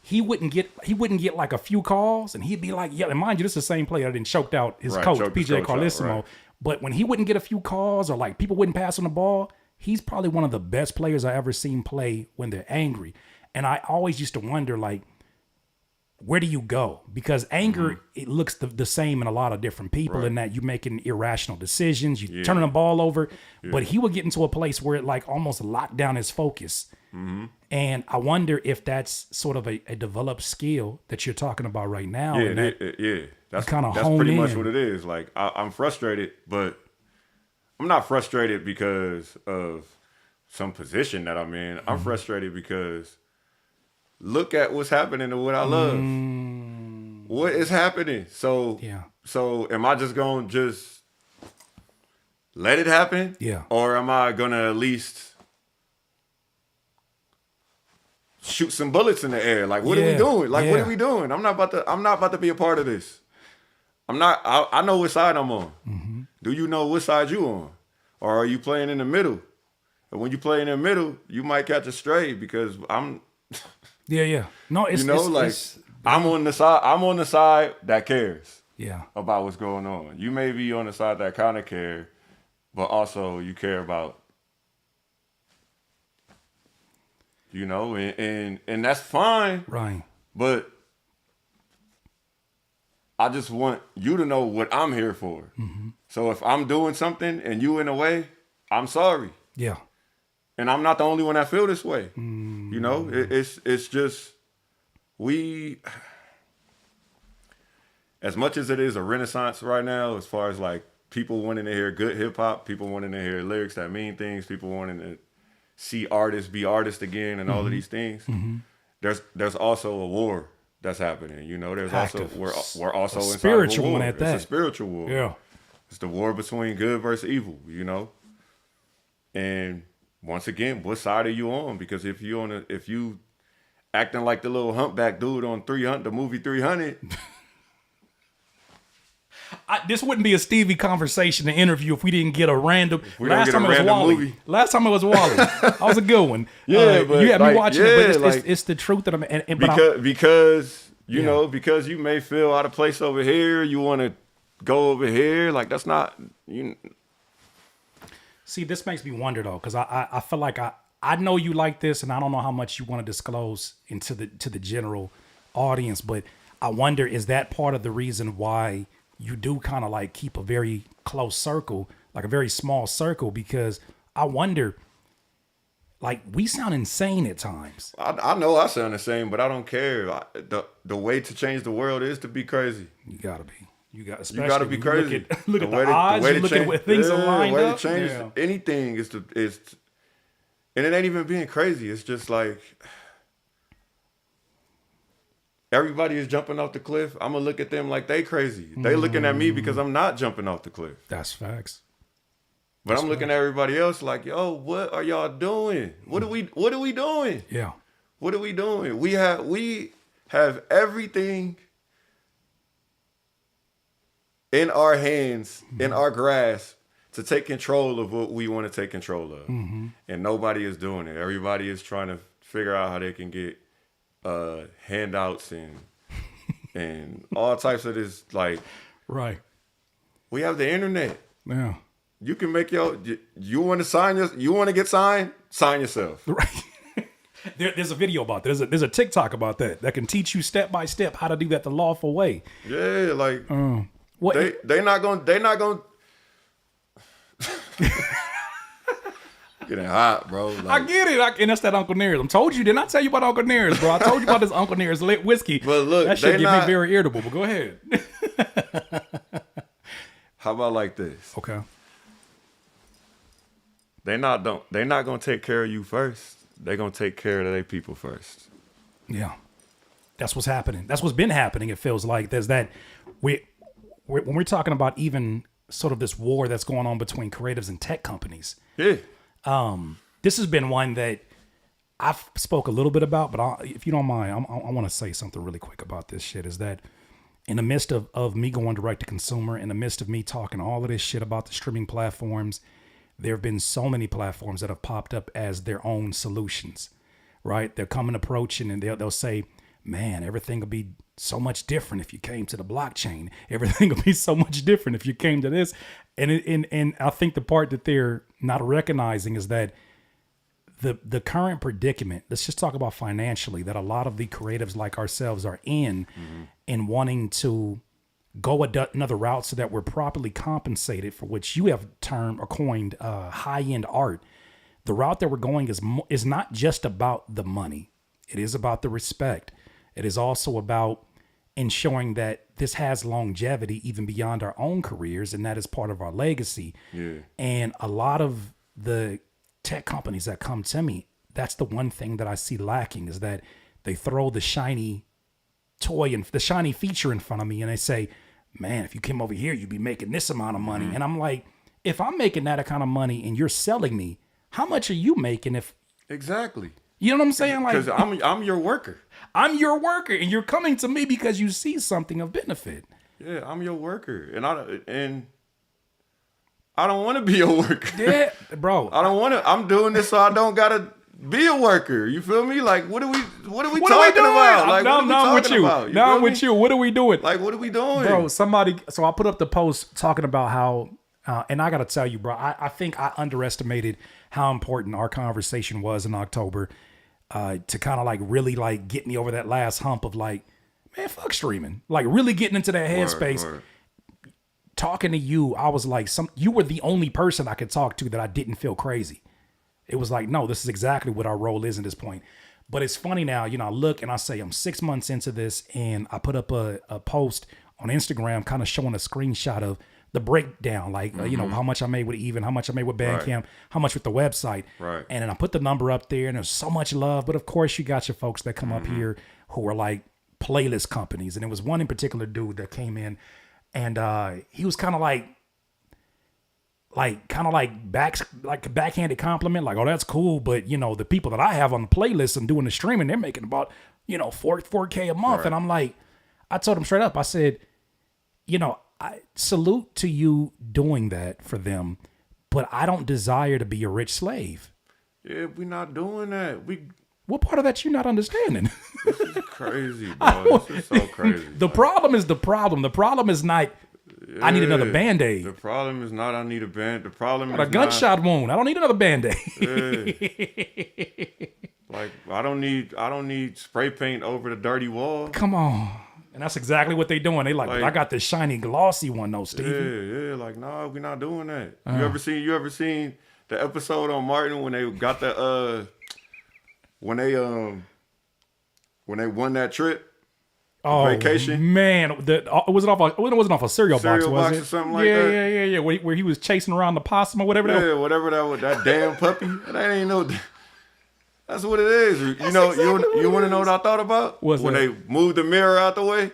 He wouldn't get like a few calls, and he'd be like, yeah, and mind you, this is the same player that then choked out his coach, PJ Carlissimo. Right. But when he wouldn't get a few calls, or like people wouldn't pass on the ball, he's probably one of the best players I ever seen play when they're angry. And I always used to wonder, like, where do you go? Because anger, it looks the same in a lot of different people, in that you're making irrational decisions, you're turning the ball over. But he would get into a place where it like almost locked down his focus. And I wonder if that's sort of a developed skill that you're talking about right now. That's that's pretty much what it is. Like I'm frustrated, but I'm not frustrated because of some position that I'm in. I'm frustrated because look at what's happening to what I love. What is happening? So am I just gonna just let it happen? Yeah. Or am I gonna at least shoot some bullets in the air? Like, what are we doing? Like, what are we doing? I'm not about to be a part of this. I know what side I'm on. Do you know what side you on? Or are you playing in the middle? And when you play in the middle, you might catch a stray because I'm No, it's I'm on the side that cares. Yeah. About what's going on. You may be on the side that kind of care, but also you care about, you know, and that's fine. Right. But I just want you to know what I'm here for. Mm-hmm. So if I'm doing something and you in a way, I'm sorry. Yeah. And I'm not the only one that feel this way. Mm. You know, it's just, as much as it is a renaissance right now, as far as like people wanting to hear good hip hop, people wanting to hear lyrics that mean things, people wanting to see artists be artists again, and all of these things. Mm-hmm. There's also a war that's happening. You know, there's Active. also we're also inside spiritual of a war. one at that. It's a spiritual war. Yeah, it's the war between good versus evil. You know, and once again, what side are you on? Because if you acting like the little humpback dude on 300, the movie 300. This wouldn't be a Stevie conversation, an interview, if we didn't get a random. Last time it was Wally. Last time it was Wally. That was a good one. Yeah, but you had like, me watching yeah, it, but like, it's the truth that I'm. Because you know, because you may feel out of place over here, you want to go over here. Like that's not you. See, this makes me wonder though, because I feel like I know you like this, and I don't know how much you want to disclose into the general audience, but I wonder, is that part of the reason why you do kind of like keep a very close circle, like a very small circle? Because I wonder, like, we sound insane at times. I know I sound insane, but I don't care. The way to change the world is to be crazy. You gotta be. You gotta be crazy. Look at the odds. You look at where things are lined up. The way to change anything is and it ain't even being crazy. It's just like everybody is jumping off the cliff. I'm gonna look at them like they crazy. They looking at me because I'm not jumping off the cliff. That's facts. But I'm looking at everybody else like, yo, what are y'all doing? What are we doing? Yeah. What are we doing? We have everything in our hands, in our grasp, to take control of what we want to take control of. Mm-hmm. And nobody is doing it. Everybody is trying to figure out how they can get handouts and all types of this, like, right. We have the internet. Yeah. You can make you want to get signed? Sign yourself. Right. There's a video about that. There's a TikTok about that can teach you step by step how to do that the lawful way. Yeah, like what they're not gonna getting hot, bro. Like, I get it, and that's that Uncle Nearest. I told you, didn't I tell you about Uncle Nearest, bro? I told you about this Uncle Nearest lit whiskey. But look, that shit get me very irritable. But go ahead. How about like this? Okay. They're not gonna take care of you first. They're gonna take care of their people first. Yeah, that's what's happening. That's what's been happening. It feels like there's that. When we're talking about even sort of this war that's going on between creatives and tech companies. Yeah. This has been one that I've spoke a little bit about, but if you don't mind, I want to say something really quick about this shit. Is that in the midst of me going direct to consumer, in the midst of me talking all of this shit about the streaming platforms, there have been so many platforms that have popped up as their own solutions, right? They're coming approaching and they'll say, man, everything will be so much different if you came to the blockchain. Everything will be so much different if you came to this. And I think the part that they're not recognizing is that the current predicament, let's just talk about financially, that a lot of the creatives like ourselves are in wanting to go another route so that we're properly compensated for what you have termed or coined high-end art. The route that we're going is not just about the money. It is about the respect. It is also about ensuring that this has longevity even beyond our own careers, and that is part of our legacy. Yeah. And a lot of the tech companies that come to me, that's the one thing that I see lacking, is that they throw the shiny toy and the shiny feature in front of me and they say, man, if you came over here, you'd be making this amount of money. And I'm like, if I'm making that kind of money and you're selling me, how much are you making? Exactly. You know what I'm saying? Like, because I'm your worker. I'm your worker, and you're coming to me because you see something of benefit. Yeah, I'm your worker, and I don't want to be a worker. Yeah, bro. I don't want to. I'm doing this so I don't gotta be a worker. You feel me? Like, what are we talking about? Like, no, I'm with you. About? No, I'm with you. What are we doing? Like, what are we doing, bro? So I put up the post talking about how And I got to tell you, bro, I think I underestimated how important our conversation was in October to kind of like really like get me over that last hump of like, man, fuck streaming. Like really getting into that headspace. Word. Talking to you, I was like, you were the only person I could talk to that I didn't feel crazy. It was like, no, this is exactly what our role is at this point. But it's funny now, you know, I look and I say I'm 6 months into this, and I put up a post on Instagram kind of showing a screenshot of the breakdown, like, you know, how much I made with Even, how much I made with Bandcamp, how much with the website. Right. And then I put the number up there, and there's so much love. But of course, you got your folks that come up here who are like playlist companies. And it was one in particular dude that came in, and he was kind of like backhanded compliment, like, oh, that's cool, but you know, the people that I have on the playlist and doing the streaming, they're making about, you know, 4K a month. Right. And I'm like, I told him straight up, I said, you know, I salute to you doing that for them, but I don't desire to be a rich slave. Yeah, we're not doing that. What part of that you not understanding? This is crazy, bro. This is so crazy. The problem is the problem. The problem is not, yeah, I need another Band-Aid. The problem is not I need a band. The problem is a gunshot wound. I don't need another Band-Aid. Yeah. Like I don't need spray paint over the dirty wall. Come on. And that's exactly what they doing. They like, I got this shiny glossy one though, Stevie. Yeah. Like, no, we're not doing that. You ever seen the episode on Martin when they got the when they won that trip? Vacation, man! It wasn't off a cereal box, was it? Or something like that. Yeah. Where he was chasing around the possum or whatever. Yeah, whatever that was. That damn puppy. That ain't no. That's what it is. You know, you want to know what I thought about? When they moved the mirror out the way.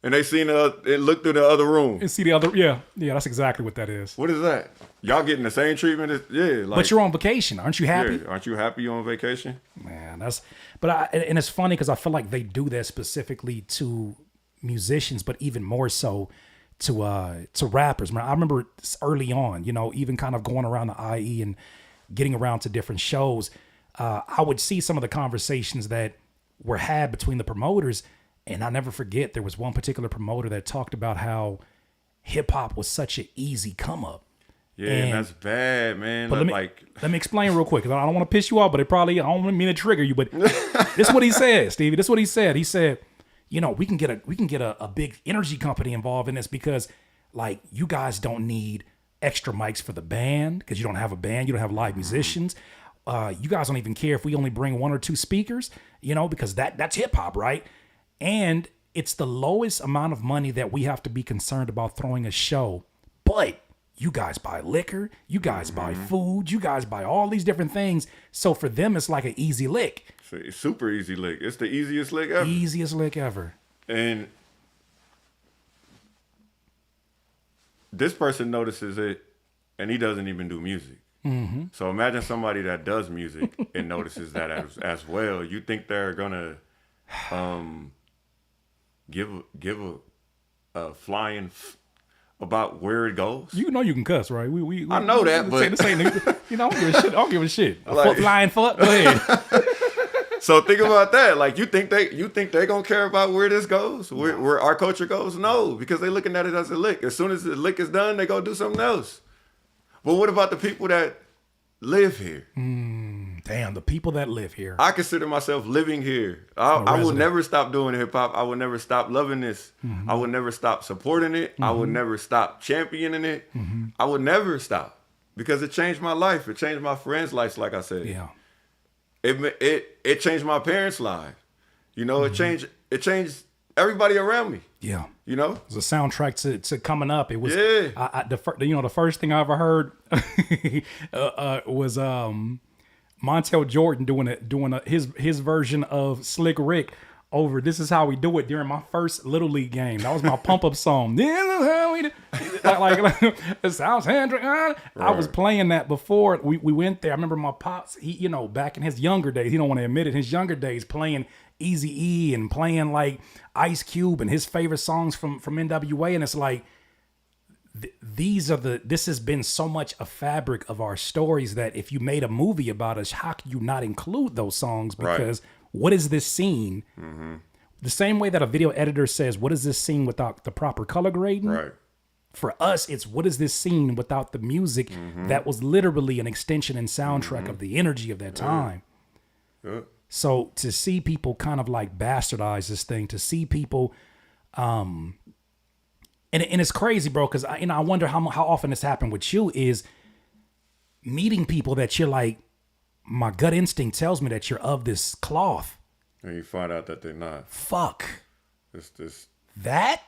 And they seen it looked through the other room. And see the other, yeah. That's exactly what that is. What is that? Y'all getting the same treatment as, but you're on vacation. Aren't you happy? Yeah, aren't you happy you're on vacation? Man, and it's funny because I feel like they do that specifically to musicians, but even more so to rappers. Man, I remember early on, you know, even kind of going around the IE and getting around to different shows, I would see some of the conversations that were had between the promoters. And I'll never forget, there was one particular promoter that talked about how hip hop was such an easy come up. Yeah, and that's bad, man. But let me explain real quick, because I don't want to piss you off, but I don't mean to trigger you, but this is what he said, Stevie. This is what he said. He said, you know, we can get a big energy company involved in this because, like, you guys don't need extra mics for the band because you don't have a band, you don't have live musicians. You guys don't even care if we only bring 1 or 2 speakers, you know, because that's hip hop, right? And it's the lowest amount of money that we have to be concerned about throwing a show. But you guys buy liquor, you guys buy food, you guys buy all these different things. So for them, it's like an easy lick. It's super easy lick. It's the easiest lick ever. Easiest lick ever. And this person notices it, and he doesn't even do music. So imagine somebody that does music and notices that as well. You think they're gonna give a flying about where it goes? You know you can cuss, right? I know that, but this ain't, you know, I don't give a shit. Flying fuck. Go ahead. So think about that. Like, you think they gonna care about where this goes, where our culture goes? No, because they looking at it as a lick. As soon as the lick is done, they go do something else. But what about the people that live here? Damn, the people that live here. I consider myself living here. I will never stop doing hip hop. I will never stop loving this. I will never stop supporting it. I will never stop championing it. I will never stop because it changed my life. It changed my friends' lives, like I said. Yeah. It changed my parents' lives. You know, it changed everybody around me. Yeah. You know? It was a soundtrack to coming up. It was the first thing I ever heard was Montel Jordan doing his version of Slick Rick over This Is How We Do It during my first Little League game. That was my pump up song. This is how we do like it sounds Hendrick. Right. I was playing that before we went there. I remember my pops, he, you know, back in his younger days, he don't want to admit it, his younger days playing Eazy-E and playing like Ice Cube and his favorite songs from NWA. And it's like, this has been so much a fabric of our stories that if you made a movie about us, how can you not include those songs? Because what is this scene? The same way that a video editor says, what is this scene without the proper color grading? Right. For us, it's what is this scene without the music that was literally an extension and soundtrack of the energy of that time. Yeah. So to see people kind of like bastardize this thing, to see people, and it's crazy, bro, because I wonder how often this happened with you, is meeting people that you're like, my gut instinct tells me that you're of this cloth. And you find out that they're not. Fuck. It's this. That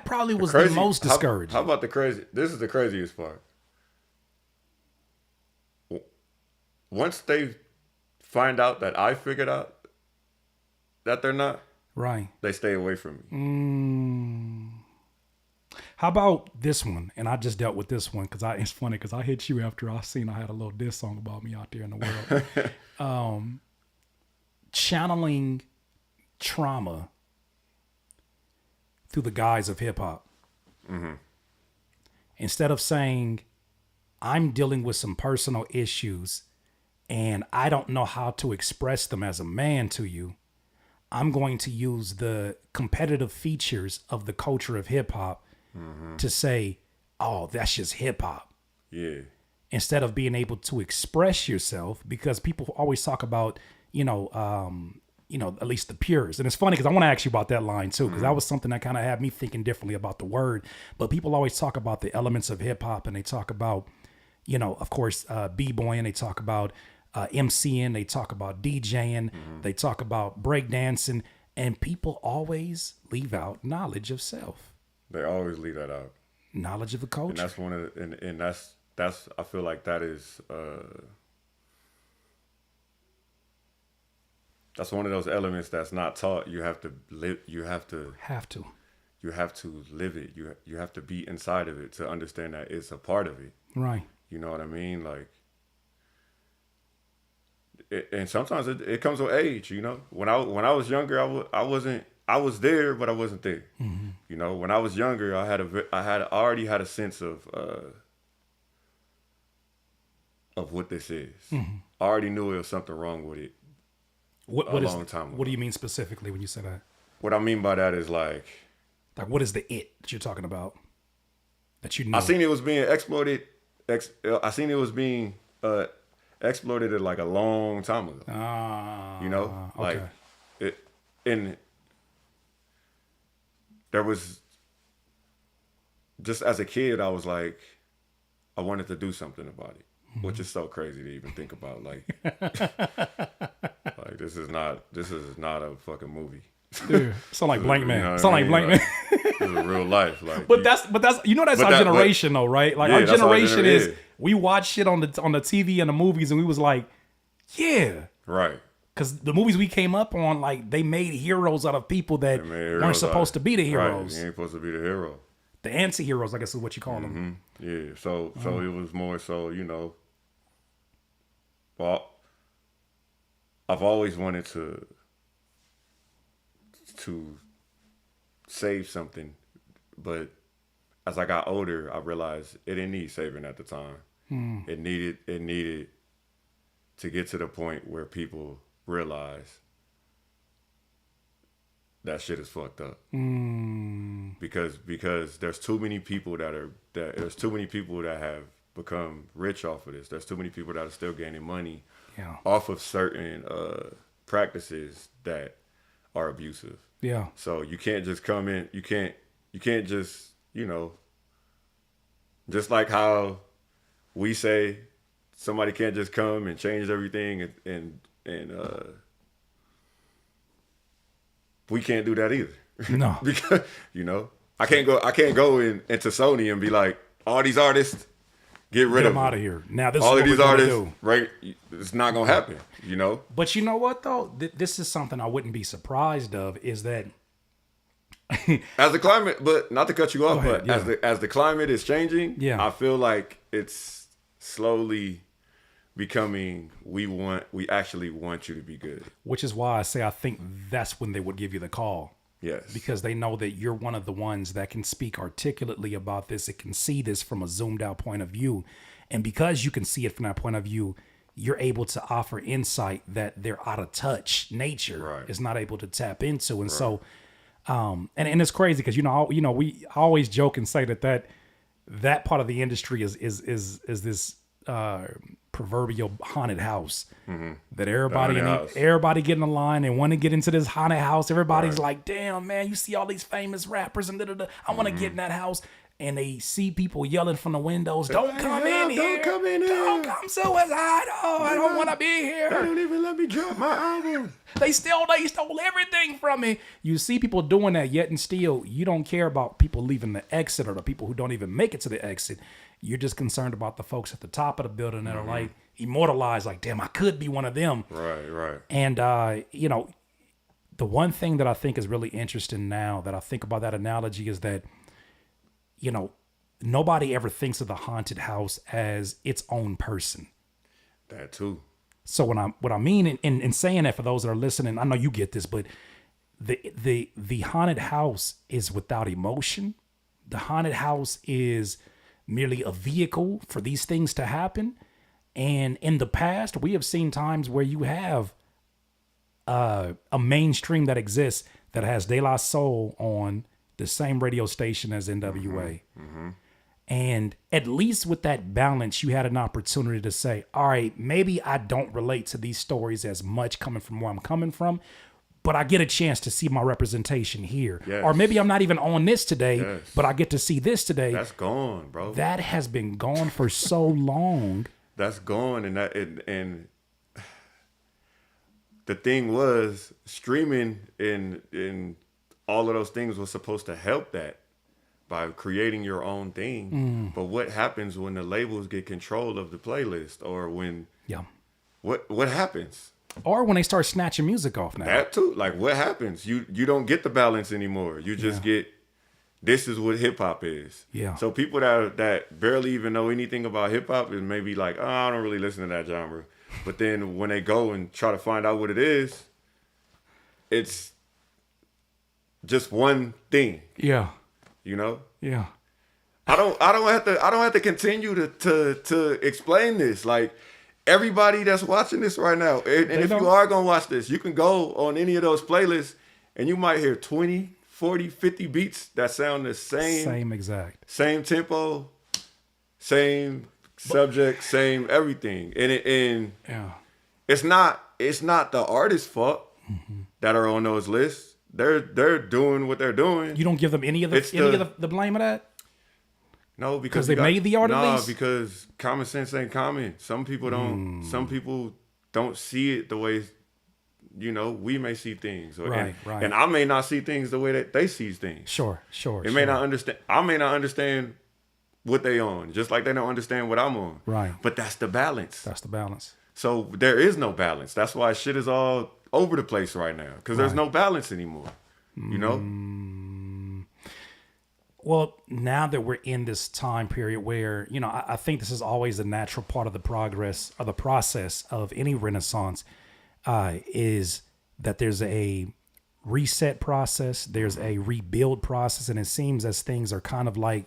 probably was crazy, the most discouraging. How about the crazy? This is the craziest part. Once they find out that I figured out that they're not, right, they stay away from me. How about this one? And I just dealt with this one because it's funny because I hit you after I had a little diss song about me out there in the world. Channeling trauma through the guise of hip hop. Instead of saying, I'm dealing with some personal issues and I don't know how to express them as a man to you, I'm going to use the competitive features of the culture of hip hop to say, oh, that's just hip hop. Yeah. Instead of being able to express yourself, because people always talk about, at least the purists. And it's funny because I want to ask you about that line too, because that was something that kind of had me thinking differently about the word. But people always talk about the elements of hip hop, and they talk about, of course, b-boying. They talk about MCing. They talk about DJing. They talk about breakdancing. And people always leave out knowledge of self. They always leave that out. Knowledge of the culture. And that's one of the, and that's I feel like that is that's one of those elements that's not taught. You have to live. You have to live it. You have to be inside of it to understand that it's a part of it. Right. You know what I mean? Like, and sometimes it comes with age. When I was younger, I was there, but I wasn't there. When I was younger, I already had a sense of what this is. I already knew there was something wrong with it. Long time ago. What do you mean specifically when you say that? What I mean by that is like what is the it that you're talking about? That you know? I seen it was being exploited. I seen it was being exploited like a long time ago. Like okay. it, and there was, just as a kid, I was like, I wanted to do something about it, which is so crazy to even think about. Like, like this is not a fucking movie. Dude, sound like Blank Man. Sound like Blank Man. This is real life. Like, but that's our generation though, right? Like our generation is we watch shit on the TV and the movies, and we was like, yeah, right. Because the movies we came up on, like, they made heroes out of people that weren't supposed to be the heroes. Right. You ain't supposed to be the hero. The anti-heroes, I guess is what you call them. Yeah. So it was more so, well, I've always wanted to save something, but as I got older, I realized it didn't need saving at the time. It needed to get to the point where people realize that shit is fucked up. Because there's too many people that have become rich off of this. There's too many people that are still gaining money off of certain practices that are abusive. Yeah. So you can't just come in. You can't just just like how we say somebody can't just come and change everything and we can't do that either. No. Because I can't go into Sony and be like, all these artists, get rid of them out of here. Now this all is of what these we're artists, do. right? It's not gonna happen, But you know what though? This is something I wouldn't be surprised of, is that as the climate, but not to cut you off, ahead, but as the climate is changing, Yeah. I feel like it's slowly becoming, we actually want you to be good. which is why I say I think that's when they would give you the call. Yes. Because they know that you're one of the ones that can speak articulately about this. It can see this from a zoomed out point of view. And because you can see it from that point of view, you're able to offer insight that they're out of touch. Nature is not able to tap into. And so, and it's crazy because, we always joke and say that that part of the industry is this proverbial haunted house that everybody get in the line and want to get into this haunted house. Everybody's like, damn, man, you see all these famous rappers and da-da-da. I want to get in that house. And they see people yelling from the windows, don't come in here. Don't come in here. Don't come suicide. Oh, I don't want to be here. They don't even let me drop my album. They stole everything from me. You see people doing that, yet and still, you don't care about people leaving the exit or the people who don't even make it to the exit. You're just concerned about the folks at the top of the building that are like immortalized, like, damn, I could be one of them. Right. And, the one thing that I think is really interesting now that I think about that analogy is that, nobody ever thinks of the haunted house as its own person. That too. So what I mean in saying that, for those that are listening, I know you get this, but the haunted house is without emotion. The haunted house is merely a vehicle for these things to happen. And in the past, we have seen times where you have a mainstream that exists that has De La Soul on the same radio station as NWA. And at least with that balance, you had an opportunity to say, all right, maybe I don't relate to these stories as much coming from where I'm coming from, but I get a chance to see my representation here. Yes. Or maybe I'm not even on this today, Yes. but I get to see this today. That's gone, bro. That has been gone for so long. That's gone, and the thing was, streaming in all of those things was supposed to help that by creating your own thing. But what happens when the labels get control of the playlist, or when what happens? Or when they start snatching music off now. That too. Like, what happens? You don't get the balance anymore. You just get, this is what hip hop is. Yeah. So people that barely even know anything about hip hop is maybe like, oh, I don't really listen to that genre. But then when they go and try to find out what it is, it's just one thing. Yeah. Yeah. I don't have to continue to explain this. Like, everybody that's watching this right now, and if you are going to watch this, you can go on any of those playlists and you might hear 20, 40, 50 beats that sound the same. Same exact. Same tempo, same subject, same everything. And it's not the artist's fault that are on those lists. They're doing what they're doing. You don't give them any of the blame of that? No, because they made the art at least? Because common sense ain't common. Some people don't. Some people don't see it the way, we may see things. Right. And I may not see things the way that they see things. Sure. May not understand. I may not understand what they on, just like they don't understand what I'm on. Right. But that's the balance. So there is no balance. That's why shit is all over the place right now, because there's no balance anymore. Well, now that we're in this time period where, I think this is always a natural part of the progress or the process of any renaissance, is that there's a reset process, there's a rebuild process, and it seems as things are kind of like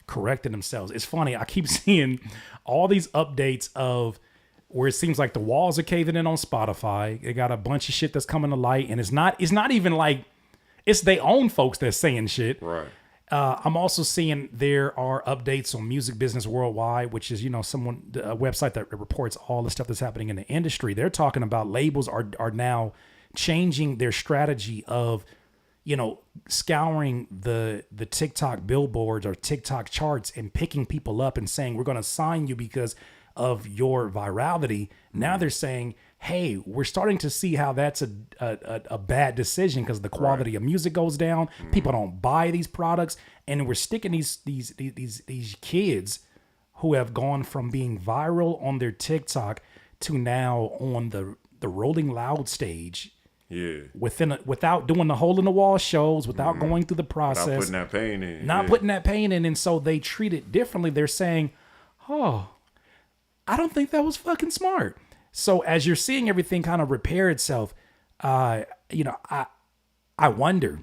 correcting themselves. It's funny, I keep seeing all these updates of where it seems like the walls are caving in on Spotify. They got a bunch of shit that's coming to light, and it's not even like it's their own folks that's saying shit. Right. I'm also seeing there are updates on Music Business Worldwide, which is, a website that reports all the stuff that's happening in the industry. They're talking about labels are now changing their strategy of, scouring the TikTok billboards or TikTok charts and picking people up and saying, we're going to sign you because of your virality. Now they're saying, hey, we're starting to see how that's a bad decision because the quality of music goes down. People don't buy these products, and we're sticking these kids who have gone from being viral on their TikTok to now on the Rolling Loud stage. Yeah. Without doing the hole in the wall shows, without going through the process, not putting that pain in. Putting that pain in, and so they treat it differently. They're saying, oh, I don't think that was fucking smart. So as you're seeing everything kind of repair itself, I wonder,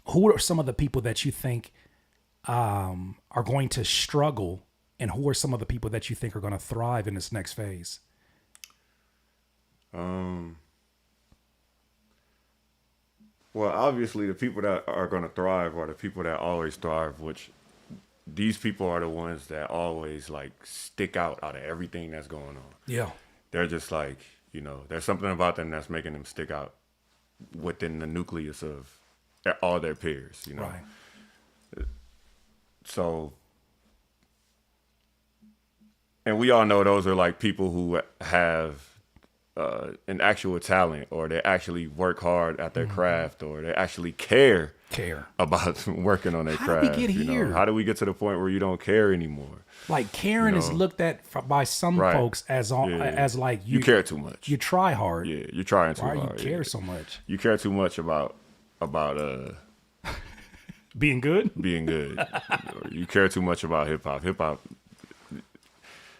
who are some of the people that you think are going to struggle, and who are some of the people that you think are going to thrive in this next phase? Well, obviously the people that are going to thrive are the people that always thrive, which these people are the ones that always like stick out of everything that's going on. Yeah. They're just like, there's something about them that's making them stick out within the nucleus of all their peers, Right. So, and we all know those are like people who have an actual talent, or they actually work hard at their craft, or they actually care about working on their craft. How did we get here? How do we get to the point where you don't care anymore? Like caring is looked at by some folks as like you care too much. You try hard. Yeah, you're trying too hard. Why you care so much? You care too much about being good. Being good. Or you care too much about hip hop. Hip hop.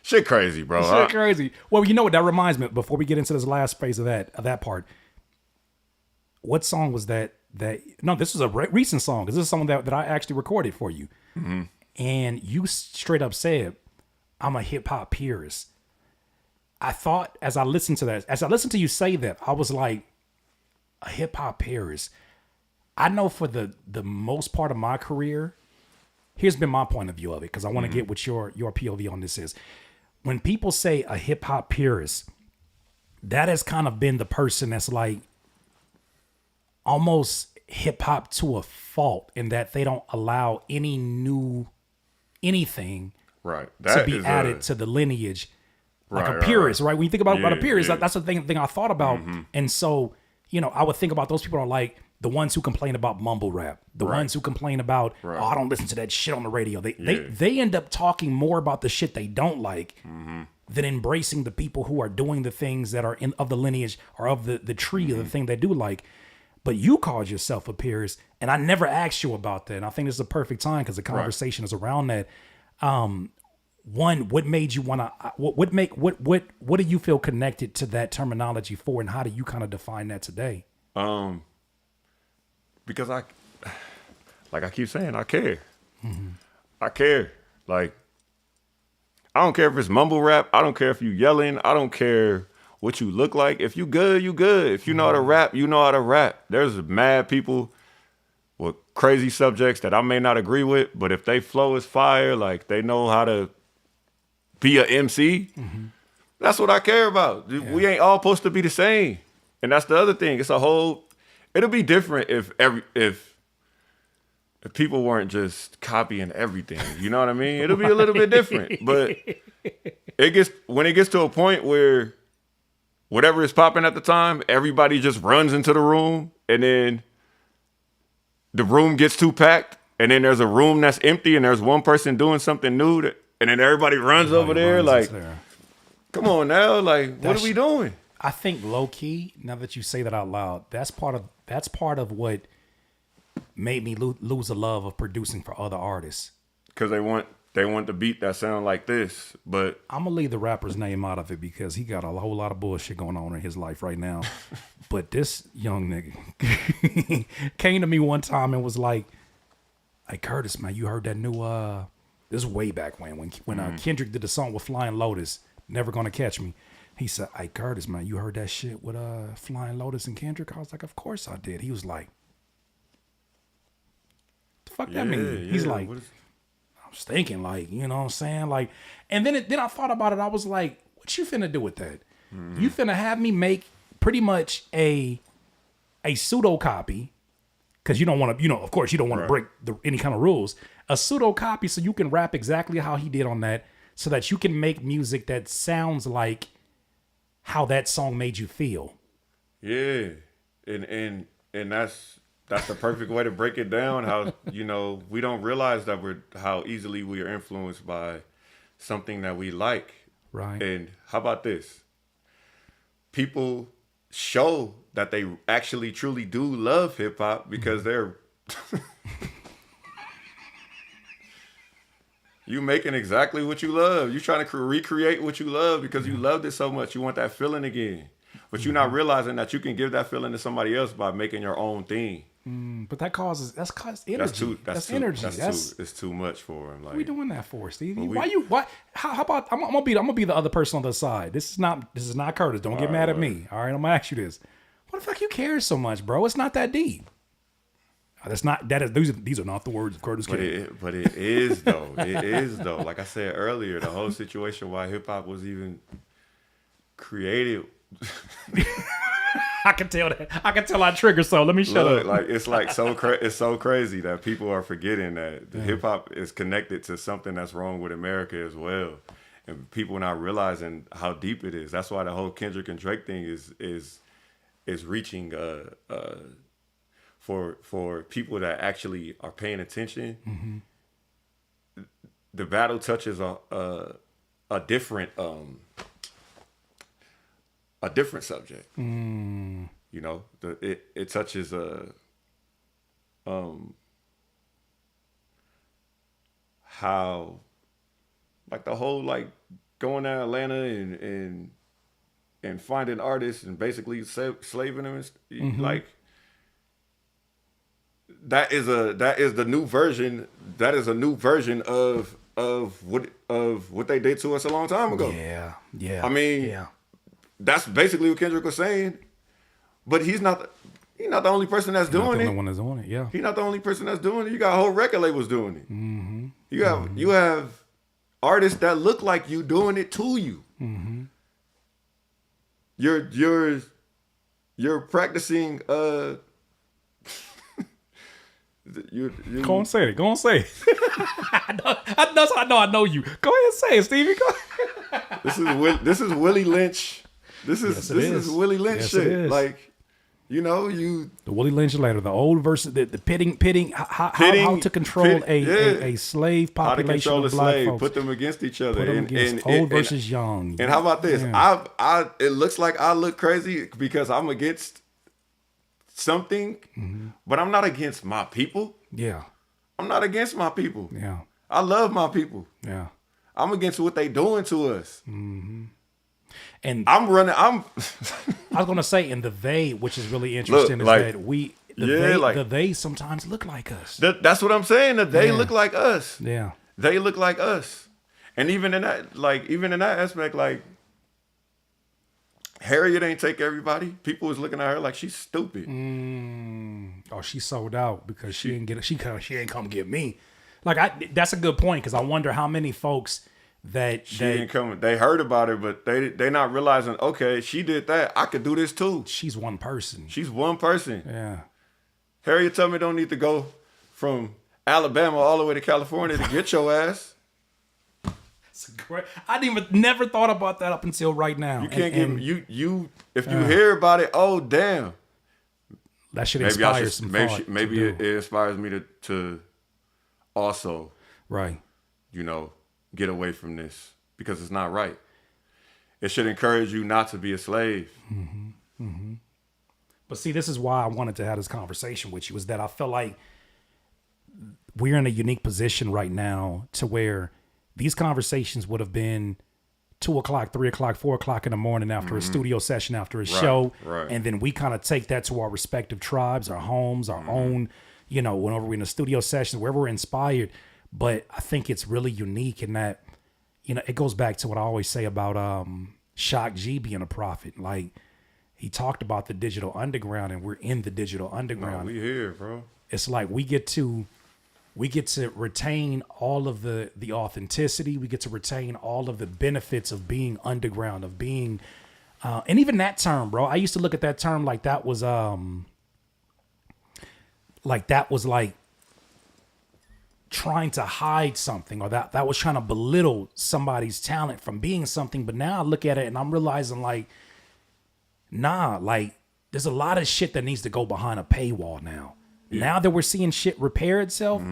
Shit crazy, bro. Shit crazy. Well, you know what that reminds me, before we get into this last phase of that part, what song was that? No, this was a recent song, because this is something that I actually recorded for you. Mm-hmm. And you straight up said, I'm a hip hop purist. I thought, as I listened to you say that, I was like, a hip hop purist. I know for the most part of my career, here's been my point of view of it, because I want to get what your POV on this is. When people say a hip hop purist, that has kind of been the person that's like almost hip hop to a fault, in that they don't allow any new anything to be added to the lineage. Like a purist, right? When you think about a purist, that's the thing I thought about. Mm-hmm. And so, I would think about those people are like the ones who complain about mumble rap, the ones who complain about, oh, I don't listen to that shit on the radio. They end up talking more about the shit they don't like than embracing the people who are doing the things that are of the lineage or of the tree of the thing they do like. But you called yourself a purist, and I never asked you about that. And I think this is a perfect time, because the conversation is around that. One, what made you want to? What do you feel connected to that terminology for, and how do you kind of define that today? Because I keep saying, I care. Mm-hmm. I care. Like, I don't care if it's mumble rap. I don't care if you yelling. I don't care what you look like. If you good, you good. If you know how to rap, you know how to rap. There's mad people with crazy subjects that I may not agree with, but if they flow is fire, like they know how to be a MC, that's what I care about. Yeah. We ain't all supposed to be the same. And that's the other thing. It'll be different if people weren't just copying everything. You know what I mean? It'll be a little bit different. But when it gets to a point where whatever is popping at the time, everybody just runs into the room, and then the room gets too packed, and then there's a room that's empty, and there's one person doing something new, and then everybody runs over there. Like, come on now, like, what are we doing? I think low key, now that you say that out loud, that's part of what made me lose the love of producing for other artists. Because they want the beat that sound like this, but I'm gonna leave the rapper's name out of it, because he got a whole lot of bullshit going on in his life right now. But this young nigga came to me one time and was like, "Hey Curtis, man, you heard that new this is way back when Kendrick did the song with Flying Lotus, Never Gonna Catch Me." He said, "Hey Curtis, man, you heard that shit with Flying Lotus and Kendrick?" I was like, "Of course I did." He was like, "The fuck that mean?" He's like, I was thinking, like, you know what I'm saying? Like, and then I thought about it. I was like, what you finna do with that? Mm-hmm. You finna have me make pretty much a pseudo copy, because you don't want to, of course you don't want to break any kind of rules. A pseudo copy so you can rap exactly how he did on that, so that you can make music that sounds like how that song made you feel. Yeah. And that's the perfect way to break it down. How, we don't realize that how easily we are influenced by something that we like. Right. And how about this? People show that they actually truly do love hip hop because they're you making exactly what you love. You trying to recreate what you love because you loved it so much. You want that feeling again. But you're not realizing that you can give that feeling to somebody else by making your own thing. But that's energy. That's energy. It's too much for him. Like, what are we doing that for, Stevie? How about I'm gonna be the other person on the side. This is not Curtis. Don't get mad at me. All right, I'm gonna ask you this. What the fuck you care so much, bro? It's not that deep. These are not the words of Curtis King. But it is though. It is though. Like I said earlier, the whole situation why hip hop was even created. I can tell that. I can tell I trigger. So let me shut up. Like it's like it's so crazy that people are forgetting that the hip hop is connected to something that's wrong with America as well, and people not realizing how deep it is. That's why the whole Kendrick and Drake thing is reaching for people that actually are paying attention. Mm-hmm. The battle touches a different subject. You know, it touches how like the whole like going to Atlanta and finding artists and basically slaving them and, like that is the new version. That is a new version of what they did to us a long time ago. Yeah. I mean, that's basically what Kendrick was saying. But he's not the only person that's doing it. The only one that's doing it. Yeah. He's not the only person that's doing it. You got whole record labels doing it. Mm-hmm. You have artists that look like you doing it to you. Mm-hmm. You're practicing. Go on, say it. Go on, say it. I know you. Go ahead and say it, Stevie. Go ahead. This is Willie Lynch. This is Willie Lynch shit. Like, you know, the Willie Lynch letter, the old versus the pitting how to control a slave population of black folks. Put them against each other. Put them against old versus young. And how about this? Yeah. It looks like I look crazy because I'm against something, but I'm not against my people. Yeah. I'm not against my people. Yeah. I love my people. Yeah. I'm against what they doing to us. Mm-hmm. And I was gonna say, and the they, which is really interesting, is that the they sometimes look like us. That's what I'm saying. That they look like us. Yeah. They look like us. And even in that aspect, like Harriet ain't take everybody. People was looking at her like she's stupid. Oh, she sold out because she didn't get it. She ain't come get me. Like that's a good point because I wonder how many folks that she ain't coming. They heard about her, but they not realizing. Okay, she did that. I could do this too. She's one person. Yeah. Harriet Tubman don't need to go from Alabama all the way to California to get your ass. It's great. I never thought about that up until right now. You can't give you if you hear about it. Oh damn, that should inspire some thought. Maybe it inspires me to also get away from this because it's not right. It should encourage you not to be a slave. Mm-hmm. Mm-hmm. But see, this is why I wanted to have this conversation with you, is that I feel like we're in a unique position right now to where these conversations would have been 2 o'clock, 3 o'clock, 4 o'clock in the morning after a studio session, after a show. Right. And then we kind of take that to our respective tribes, our homes, our own, whenever we're in a studio session, wherever we're inspired. But I think it's really unique in that, it goes back to what I always say about Shock G being a prophet. Like, he talked about the digital underground, and we're in the digital underground. No, we here, bro. It's like we get to retain all of the authenticity. We get to retain all of the benefits of being underground, of being, and even that term, bro. I used to look at that term like that was like trying to hide something, or that was trying to belittle somebody's talent from being something. But now I look at it and I'm realizing like, nah, like there's a lot of shit that needs to go behind a paywall now. Yeah. Now that we're seeing shit repair itself,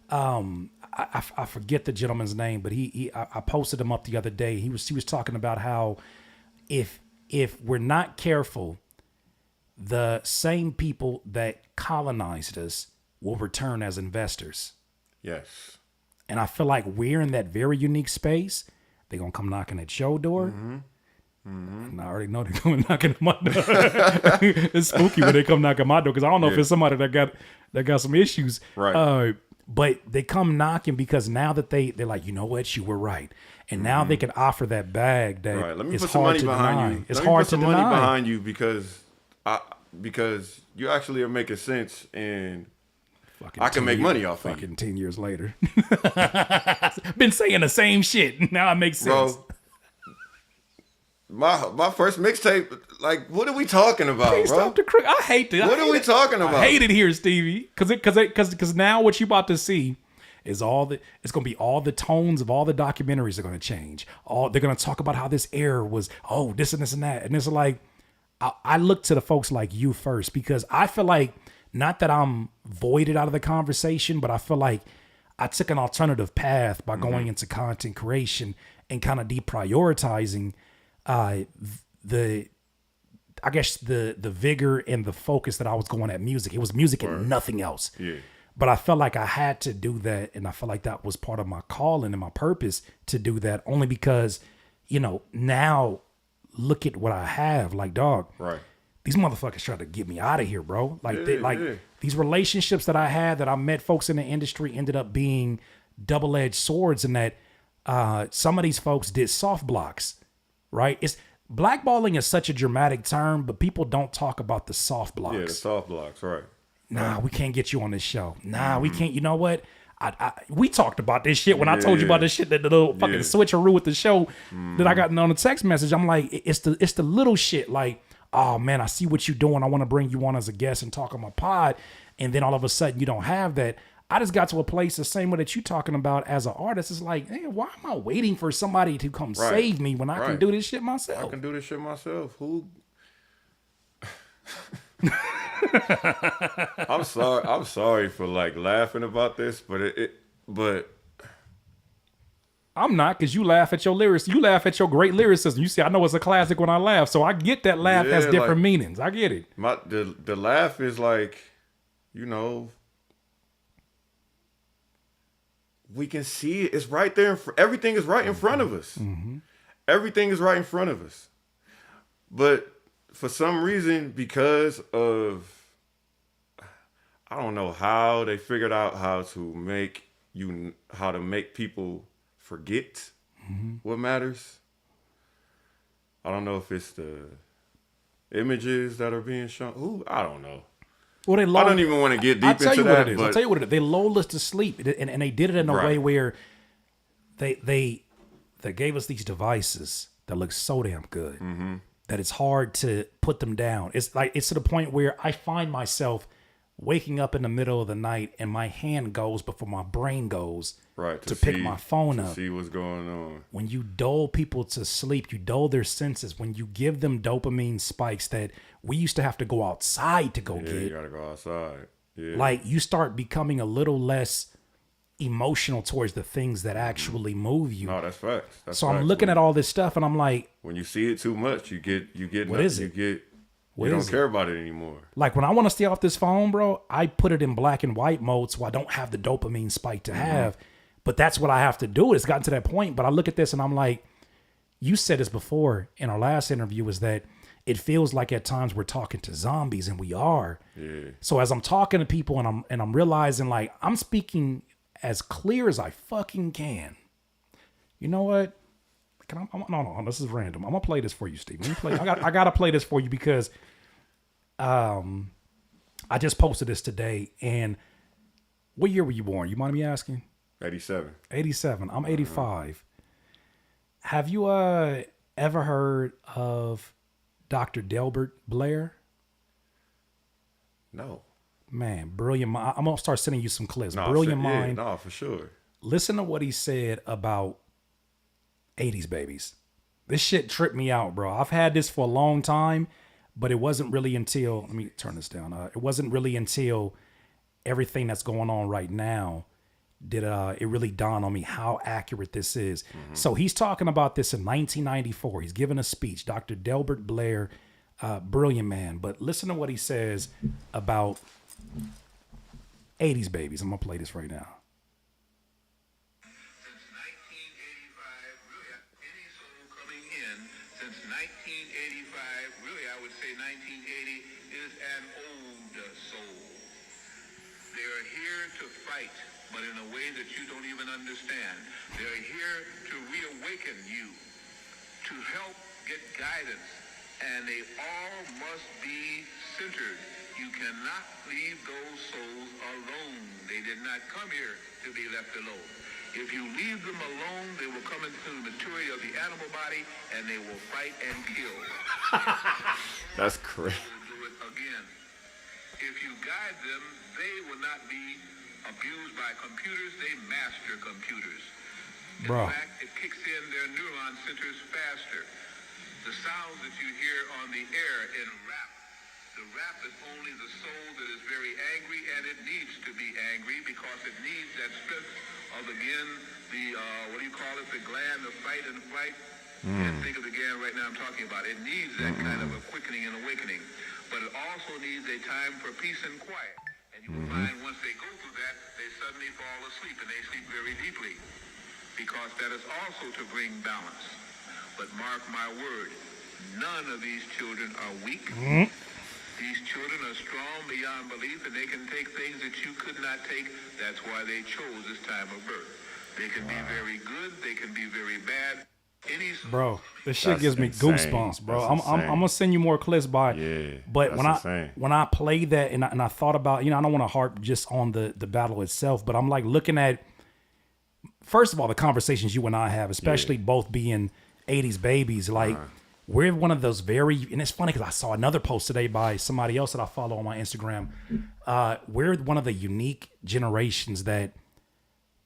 I forget the gentleman's name, but I posted him up the other day. He was talking about how if we're not careful, the same people that colonized us will return as investors. Yes. And I feel like we're in that very unique space. They're gonna come knocking at your door. And I already know they're coming knocking at my door. It's spooky when they come knocking at my door because I don't know if it's somebody that got some issues. Right. But they come knocking because now that they're like, you know what, you were right, and now they can offer that bag that right. Let me it's put some hard money to behind deny. you. It's Let me hard put some to money deny behind you because you actually are making sense, and I can make money off of you. Fucking 10 years later. Been saying the same shit. Now it makes sense. Bro, my first mixtape, like, what are we talking about, Please bro? stop the crook. I hate this. What are we talking about? I hate it here, Stevie. Because now what you about to see is it's gonna be all the tones of all the documentaries are gonna change. They're gonna talk about how this era was, this and this and that. And it's like, I look to the folks like you first, because I feel like, not that I'm voided out of the conversation, but I feel like I took an alternative path by going into content creation and kind of deprioritizing the vigor and the focus that I was going at music. It was music and nothing else. Yeah. But I felt like I had to do that, and I felt like that was part of my calling and my purpose to do that, only because, now look at what I have. Like, dog, Right. these motherfuckers tried to get me out of here, bro. Like, these relationships that I had, that I met folks in the industry, ended up being double-edged swords, in that some of these folks did soft blocks, right? It's blackballing is such a dramatic term, but people don't talk about the soft blocks. Yeah, the soft blocks, right. Nah, we can't get you on this show. Nah, we can't. You know what? We talked about this shit when I told you about this shit, that the little fucking switcheroo with the show that I got on the text message. I'm like, it's the little shit. Like, oh man, I see what you're doing. I want to bring you on as a guest and talk on my pod. And then all of a sudden you don't have that. I just got to a place the same way that you're talking about as an artist. It's like, hey, why am I waiting for somebody to come save me when I can do this shit myself? I can do this shit myself. Who? I'm sorry for like laughing about this, but I'm not, because you laugh at your lyrics. You laugh at your great lyricism. You say, I know it's a classic when I laugh. So I get that laugh has different meanings. I get it. The laugh is like, we can see it. It's right there. Everything is right in front of us. Mm-hmm. Everything is right in front of us. But for some reason, because of, I don't know how they figured out how to make people forget what matters. I don't know if it's the images that are being shown. I don't know. Well, I don't even want to get deep into that. I'll tell you what it is. They lulled us to sleep, and they did it in a way where they gave us these devices that look so damn good that it's hard to put them down. It's to the point where I find myself waking up in the middle of the night and my hand goes before my brain goes to pick my phone up. See what's going on. When you dull people to sleep, you dull their senses. When you give them dopamine spikes that we used to have to go outside to go get. You gotta go outside. Yeah. Like, you start becoming a little less emotional towards the things that actually move you. No, that's facts. So I'm looking at all this stuff and I'm like, when you see it too much, you don't care about it anymore. Like, when I want to stay off this phone, bro, I put it in black and white mode so I don't have the dopamine spike to have. But that's what I have to do. It's gotten to that point. But I look at this and I'm like, you said this before in our last interview, is that it feels like at times we're talking to zombies, and we are. Yeah. So as I'm talking to people and I'm realizing, like, I'm speaking as clear as I fucking can. You know what? No, this is random. I'm gonna play this for you, Steve. I gotta play this for you because I just posted this today. And what year were you born? You mind me asking? 87. 87. I'm 85. Have you ever heard of Dr. Delbert Blair? No. Man, brilliant mind. I'm gonna start sending you some clips. Brilliant mind. No, for sure. Listen to what he said about 80s babies. This shit tripped me out, bro. I've had this for a long time, but it wasn't really until, let me turn this down. It wasn't really until everything that's going on right now did it really dawn on me how accurate this is. So he's talking about this in 1994. He's giving a speech. Dr. Delbert Blair, brilliant man. But listen to what he says about 80s babies. I'm going to play this right now. Since 1985, really I would say 1980 is an old soul. They are here to fight, but in a way that you don't even understand. They are here to reawaken you, to help get guidance, and they all must be centered You cannot leave those souls alone. They did not come here to be left alone. If you leave them alone, they will come into the maturity of the animal body, and they will fight and kill. That's crazy. They will do it again. If you guide them, they will not be abused by computers. They master computers. In Bro. fact, it kicks in their neuron centers faster. The sounds that you hear on the air in rap, the rap is only the soul that is very angry, and it needs to be angry because it needs that strength of, again, the, the gland of fight and flight. Can't think of the gland right now I'm talking about. It needs that kind of a quickening and awakening. But it also needs a time for peace and quiet. And you will find once they go through that, they suddenly fall asleep, and they sleep very deeply. Because that is also to bring balance. But mark my word, none of these children are weak. These children are strong beyond belief, and they can take things that you could not take. That's why they chose this time of birth. They can be very good, they can be very bad. Bro, this shit gives me insane. goosebumps, bro. That's I'm gonna send you more clips by. Yeah, but that's when I played that and I thought about, I don't want to harp just on the battle itself, but I'm like looking at, first of all, the conversations you and I have, especially both being 80s babies, like we're one of those very, and it's funny because I saw another post today by somebody else that I follow on my Instagram. We're one of the unique generations that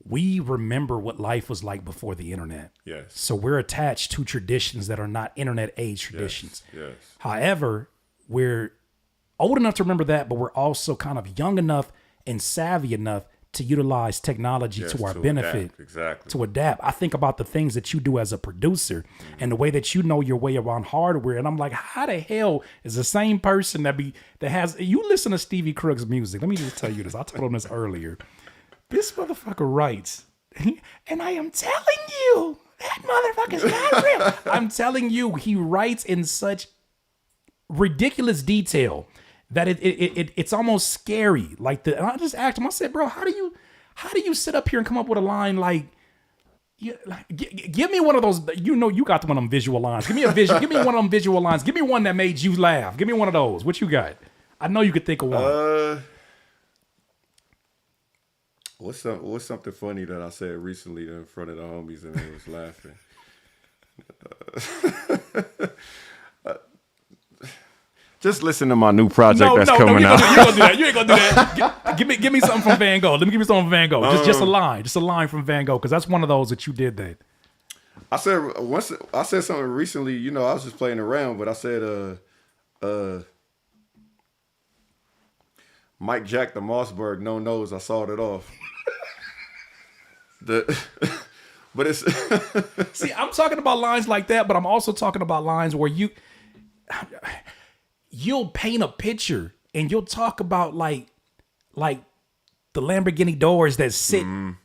we remember what life was like before the internet. Yes. So we're attached to traditions that are not internet age traditions. Yes. However, we're old enough to remember that, but we're also kind of young enough and savvy enough to utilize technology to our benefit. Adapt. Exactly. To adapt. I think about the things that you do as a producer and the way that you know your way around hardware. And I'm like, how the hell is the same person that has, you listen to Stevie Crooks music. Let me just tell you this. I told him this earlier. This motherfucker writes, and I am telling you, that motherfucker's not real. I'm telling you, he writes in such ridiculous detail that it's almost scary. Like and I just asked him, I said, bro, how do you sit up here and come up with a line like, give me one of those, you got one of them visual lines. Give me a visual, give me one of them visual lines. Give me one that made you laugh. Give me one of those. What you got? I know you could think of one. What's something funny that I said recently in front of the homies and they was laughing? Just listen to my new project that's coming out. You ain't gonna do that. Give me something from Van Gogh. Let me give you something from Van Gogh. Just a line from Van Gogh, because that's one of those that you did that. I said something recently. I was just playing around, but I said, Mike Jack the Mossberg, no nose. I sawed it off. But it's see, I'm talking about lines like that, but I'm also talking about lines where you'll paint a picture and you'll talk about like the Lamborghini doors that sit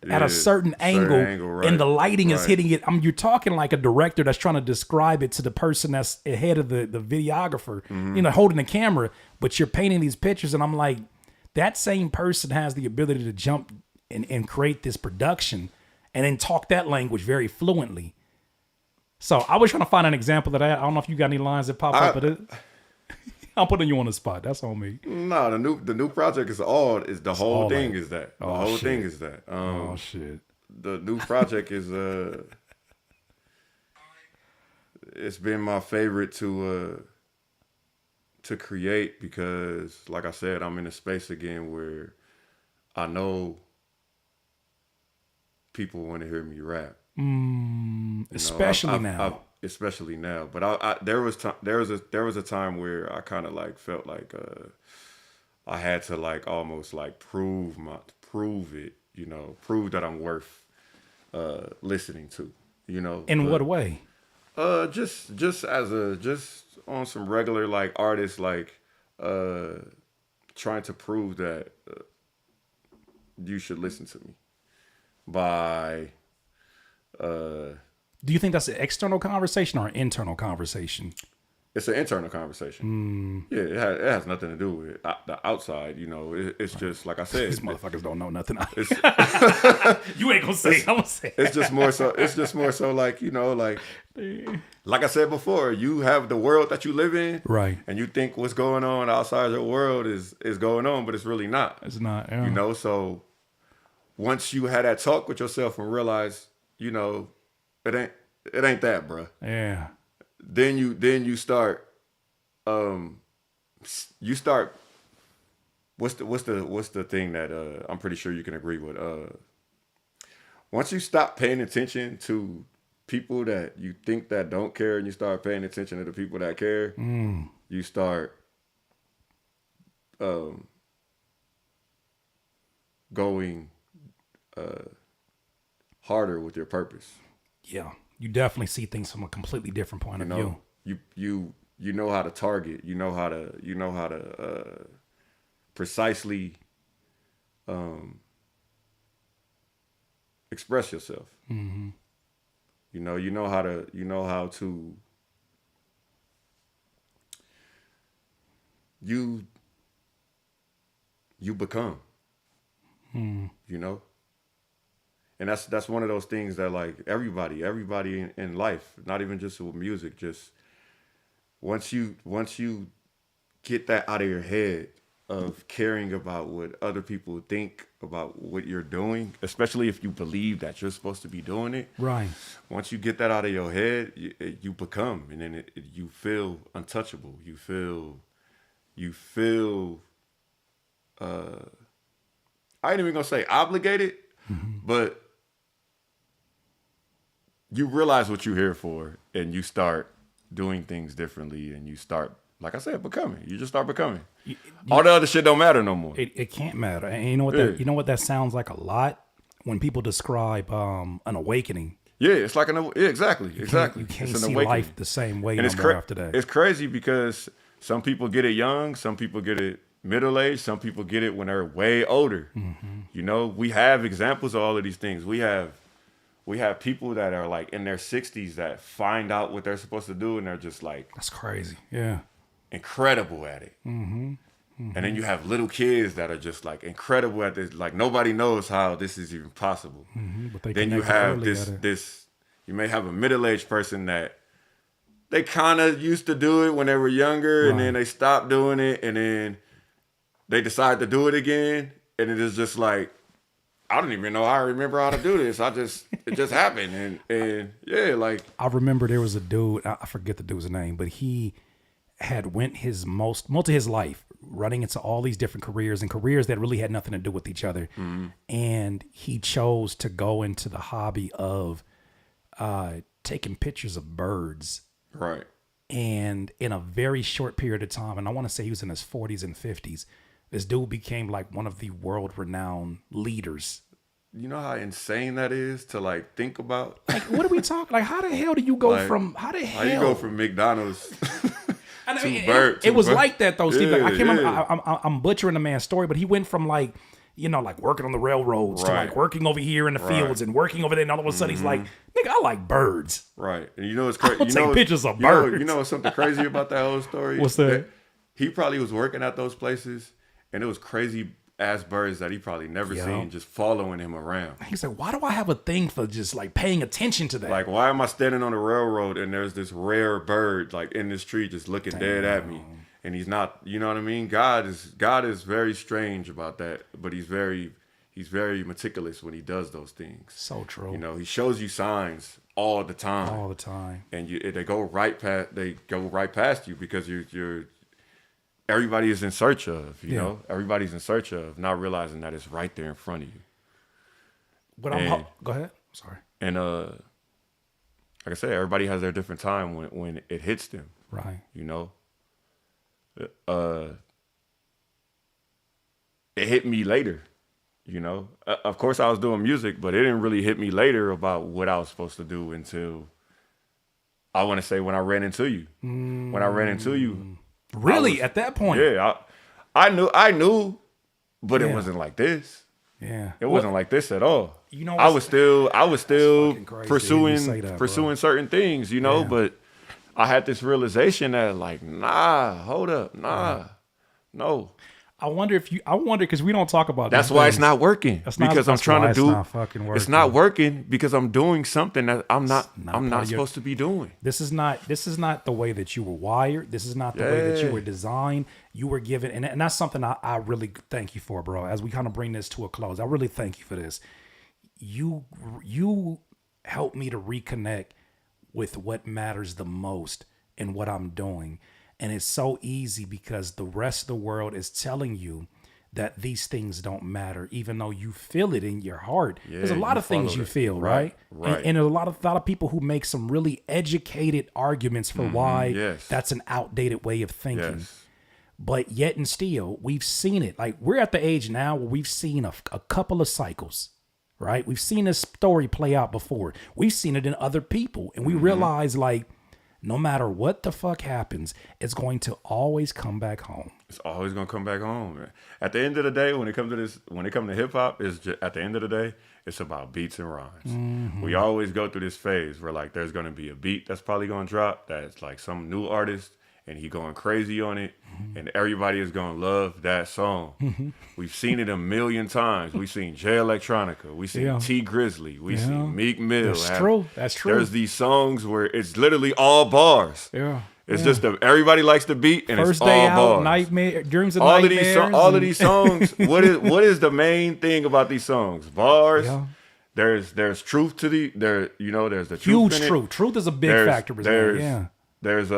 at a certain angle right, and the lighting is hitting it. You're talking like a director that's trying to describe it to the person that's ahead of the videographer, holding the camera, but you're painting these pictures. And I'm like, that same person has the ability to jump and create this production and then talk that language very fluently. So I was trying to find an example of that. I don't know if you got any lines that pop up, but I'm putting you on the spot. That's on me. No, the new project is the whole thing is that. The whole thing is that. Oh shit. The new project is it's been my favorite to create because, like I said, I'm in a space again where I know people want to hear me rap. Especially now. Especially now, but there was a time where I kind of like felt like I had to like almost like prove it, prove that I'm worth listening to, In what way? Just on some regular like artists, like trying to prove that you should listen to me by. Do you think that's an external conversation or an internal conversation? It's an internal conversation. Yeah, it has nothing to do with the outside. You know, it's just like I said. These motherfuckers don't know nothing. You ain't gonna say. I'm gonna say. It's just more so. It's just more so like, you know, like I said before, you have the world that you live in, right? And you think what's going on outside your world is going on, but it's really not. It's not. Yeah. You know, so once you had that talk with yourself and realize, you know, it ain't that, bro. Yeah. Then you start what's the thing that I'm pretty sure you can agree with, once you stop paying attention to people that you think that don't care and you start paying attention to the people that care, you start going harder with your purpose. Yeah. You definitely see things from a completely different point of view. You know how to target. You know how to precisely express yourself. Mm-hmm. You know how to you become. You know. And that's one of those things that, like, everybody in life, not even just with music, just once you get that out of your head of caring about what other people think about what you're doing, especially if you believe that you're supposed to be doing it. Right. Once you get that out of your head, you become, and then you feel untouchable. You feel I ain't even gonna say obligated, but you realize what you're here for, and you start doing things differently, and you start, like I said, becoming. You just start becoming. All the other shit don't matter no more. It can't matter. And you know what that sounds like a lot? When people describe an awakening. Yeah, it's like exactly. You can't see awakening. Life the same way no more after that. It's crazy because some people get it young, some people get it middle-aged, some people get it when they're way older. Mm-hmm. You know, we have examples of all of these things. We have people that are like in their 60s that find out what they're supposed to do, and they're just like, that's crazy. Yeah. Incredible at it. Mm-hmm. Mm-hmm. And then you have little kids that are just like incredible at this. Like, nobody knows how this is even possible. Mm-hmm. But then you have this, you may have a middle-aged person that they kind of used to do it when they were younger, right. And then they stopped doing it, and then they decide to do it again. And it is just like, I don't even know how I remember how to do this. It just happened. And yeah, like. I remember there was a dude, I forget the dude's name, but he had went most of his life running into all these different careers and careers that really had nothing to do with each other. Mm-hmm. And he chose to go into the hobby of taking pictures of birds. Right. And in a very short period of time, and I want to say he was in his 40s and 50s, this dude became like one of the world-renowned leaders. You know how insane that is to like think about? Like, what are we talking? Like, how the hell do you go like, from? How do you go from McDonald's to bird? It was like that though, Steve. Like, I can't remember. I'm butchering the man's story, but he went from like, you know, like working on the railroads to like working over here in the fields and working over there, and all of a sudden he's like, nigga, I like birds. Right. And you know it's crazy. I'll take pictures of birds. You know what's something crazy about that whole story? What's that? He probably was working at those places, and it was crazy ass birds that he probably never seen just following him around. He's like, why do I have a thing for just like paying attention to that? Like, why am I standing on the railroad and there's this rare bird like in this tree just looking dead at me? And he's not, you know what I mean? God is very strange about that, but he's very meticulous when he does those things. So true. You know, he shows you signs all the time. All the time. And they go right past you because you're everybody is in search of, you know, everybody's in search of, not realizing that it's right there in front of you. But go ahead. Sorry. And like I said, everybody has their different time when it hits them. Right. You know, it hit me later. You know, of course I was doing music, but it didn't really hit me later about what I was supposed to do until I want to say when I ran into you. When I ran into you. Really? At that point? Yeah, I knew, but it wasn't like this. Yeah, it wasn't like this at all. You know, I was still pursuing certain things, you know, but I had this realization that like, nah, hold up, no. I wonder because we don't talk about That's these why things. it's not working. Because I'm trying to do. It's not fucking working. It's not working because I'm doing something that I'm not supposed to be doing. This is not the way that you were wired. This is not the way that you were designed. You were given, and that's something I really thank you for, bro. As we kind of bring this to a close, I really thank you for this. You helped me to reconnect with what matters the most in what I'm doing. And it's so easy because the rest of the world is telling you that these things don't matter, even though you feel it in your heart. Yeah, there's a lot of things you feel, right? Right. And a lot of people who make some really educated arguments for why that's an outdated way of thinking. Yes. But yet and still, we've seen it. Like, we're at the age now where we've seen a couple of cycles, right? We've seen this story play out before. We've seen it in other people. And we realize, like, no matter what the fuck happens, it's going to always come back home. It's always gonna come back home, man. At the end of the day, when it comes to hip hop, it's just, at the end of the day, it's about beats and rhymes. We always go through this phase where like there's gonna be a beat that's probably gonna drop that's like some new artist and he going crazy on it, and everybody is gonna love that song. We've seen it a million times. We've seen Jay Electronica, we've seen T Grizzly, we've seen Meek Mill. That's true. There's these songs where it's literally all bars. It's just everybody likes the beat and First it's day all out, bars. Nightmare, Dreams of all Nightmares. Of these songs. What is the main thing about these songs? Bars. Yeah. There's truth to there's the truth. Huge truth. Truth is a big factor. There's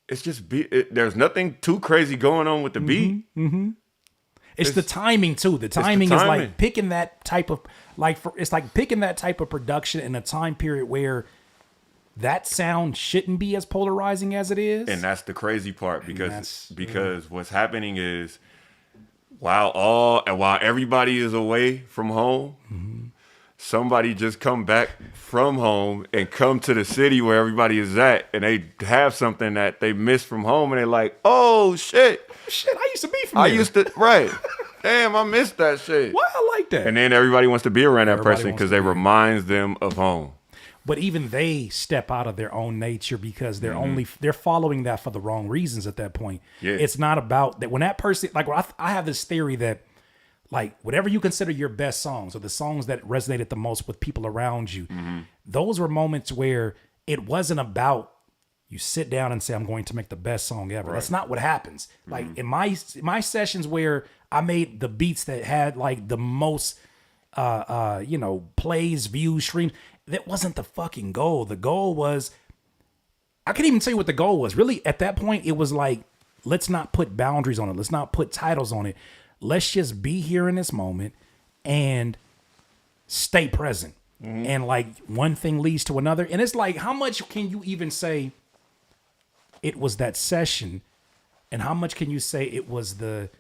it's just there's nothing too crazy going on with the beat. It's the timing too. The timing is like picking that type of it's like picking that type of production in a time period where that sound shouldn't be as polarizing as it is. And that's the crazy part because what's happening is while everybody is away from home, somebody just come back from home and come to the city where everybody is at, and they have something that they missed from home, and they're like, oh shit, I used to be from here. Right. Damn, I missed that shit. Why I like that? And then everybody wants to be around that person because they reminds them of home. But even they step out of their own nature because they're following that for the wrong reasons at that point. Yeah. It's not about that when that person, like I have this theory that like whatever you consider your best songs or the songs that resonated the most with people around you, those were moments where it wasn't about you sit down and say, I'm going to make the best song ever. Right. That's not what happens. Like in my sessions where I made the beats that had like the most, plays, views, streams, that wasn't the fucking goal. The goal was, I can't even tell you what the goal was. Really, at that point, it was like, let's not put boundaries on it. Let's not put titles on it. Let's just be here in this moment and stay present. And like one thing leads to another. And it's like, how much can you even say it was that session? And how much can you say it was the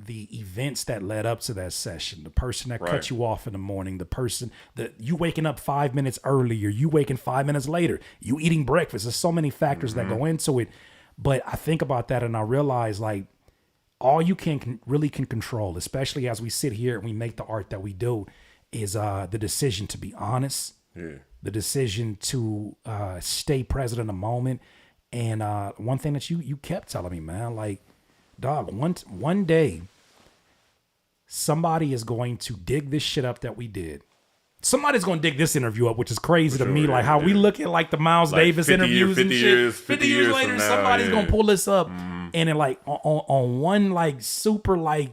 events that led up to that session? The person that cut you off in the morning, the person that you waking up 5 minutes earlier, you waking 5 minutes later, you eating breakfast. There's so many factors that go into it. But I think about that and I realize like all you can control, especially as we sit here and we make the art that we do, is the decision to be honest, the decision to stay present in the moment. And one thing that you kept telling me, man, like, dog, one day somebody is going to dig this shit up that we did. Somebody's going to dig this interview up, which is crazy to me. Like how we look at like the Miles Davis interviews and shit. 50 years later, somebody's going to pull this up. And then like on one like super like,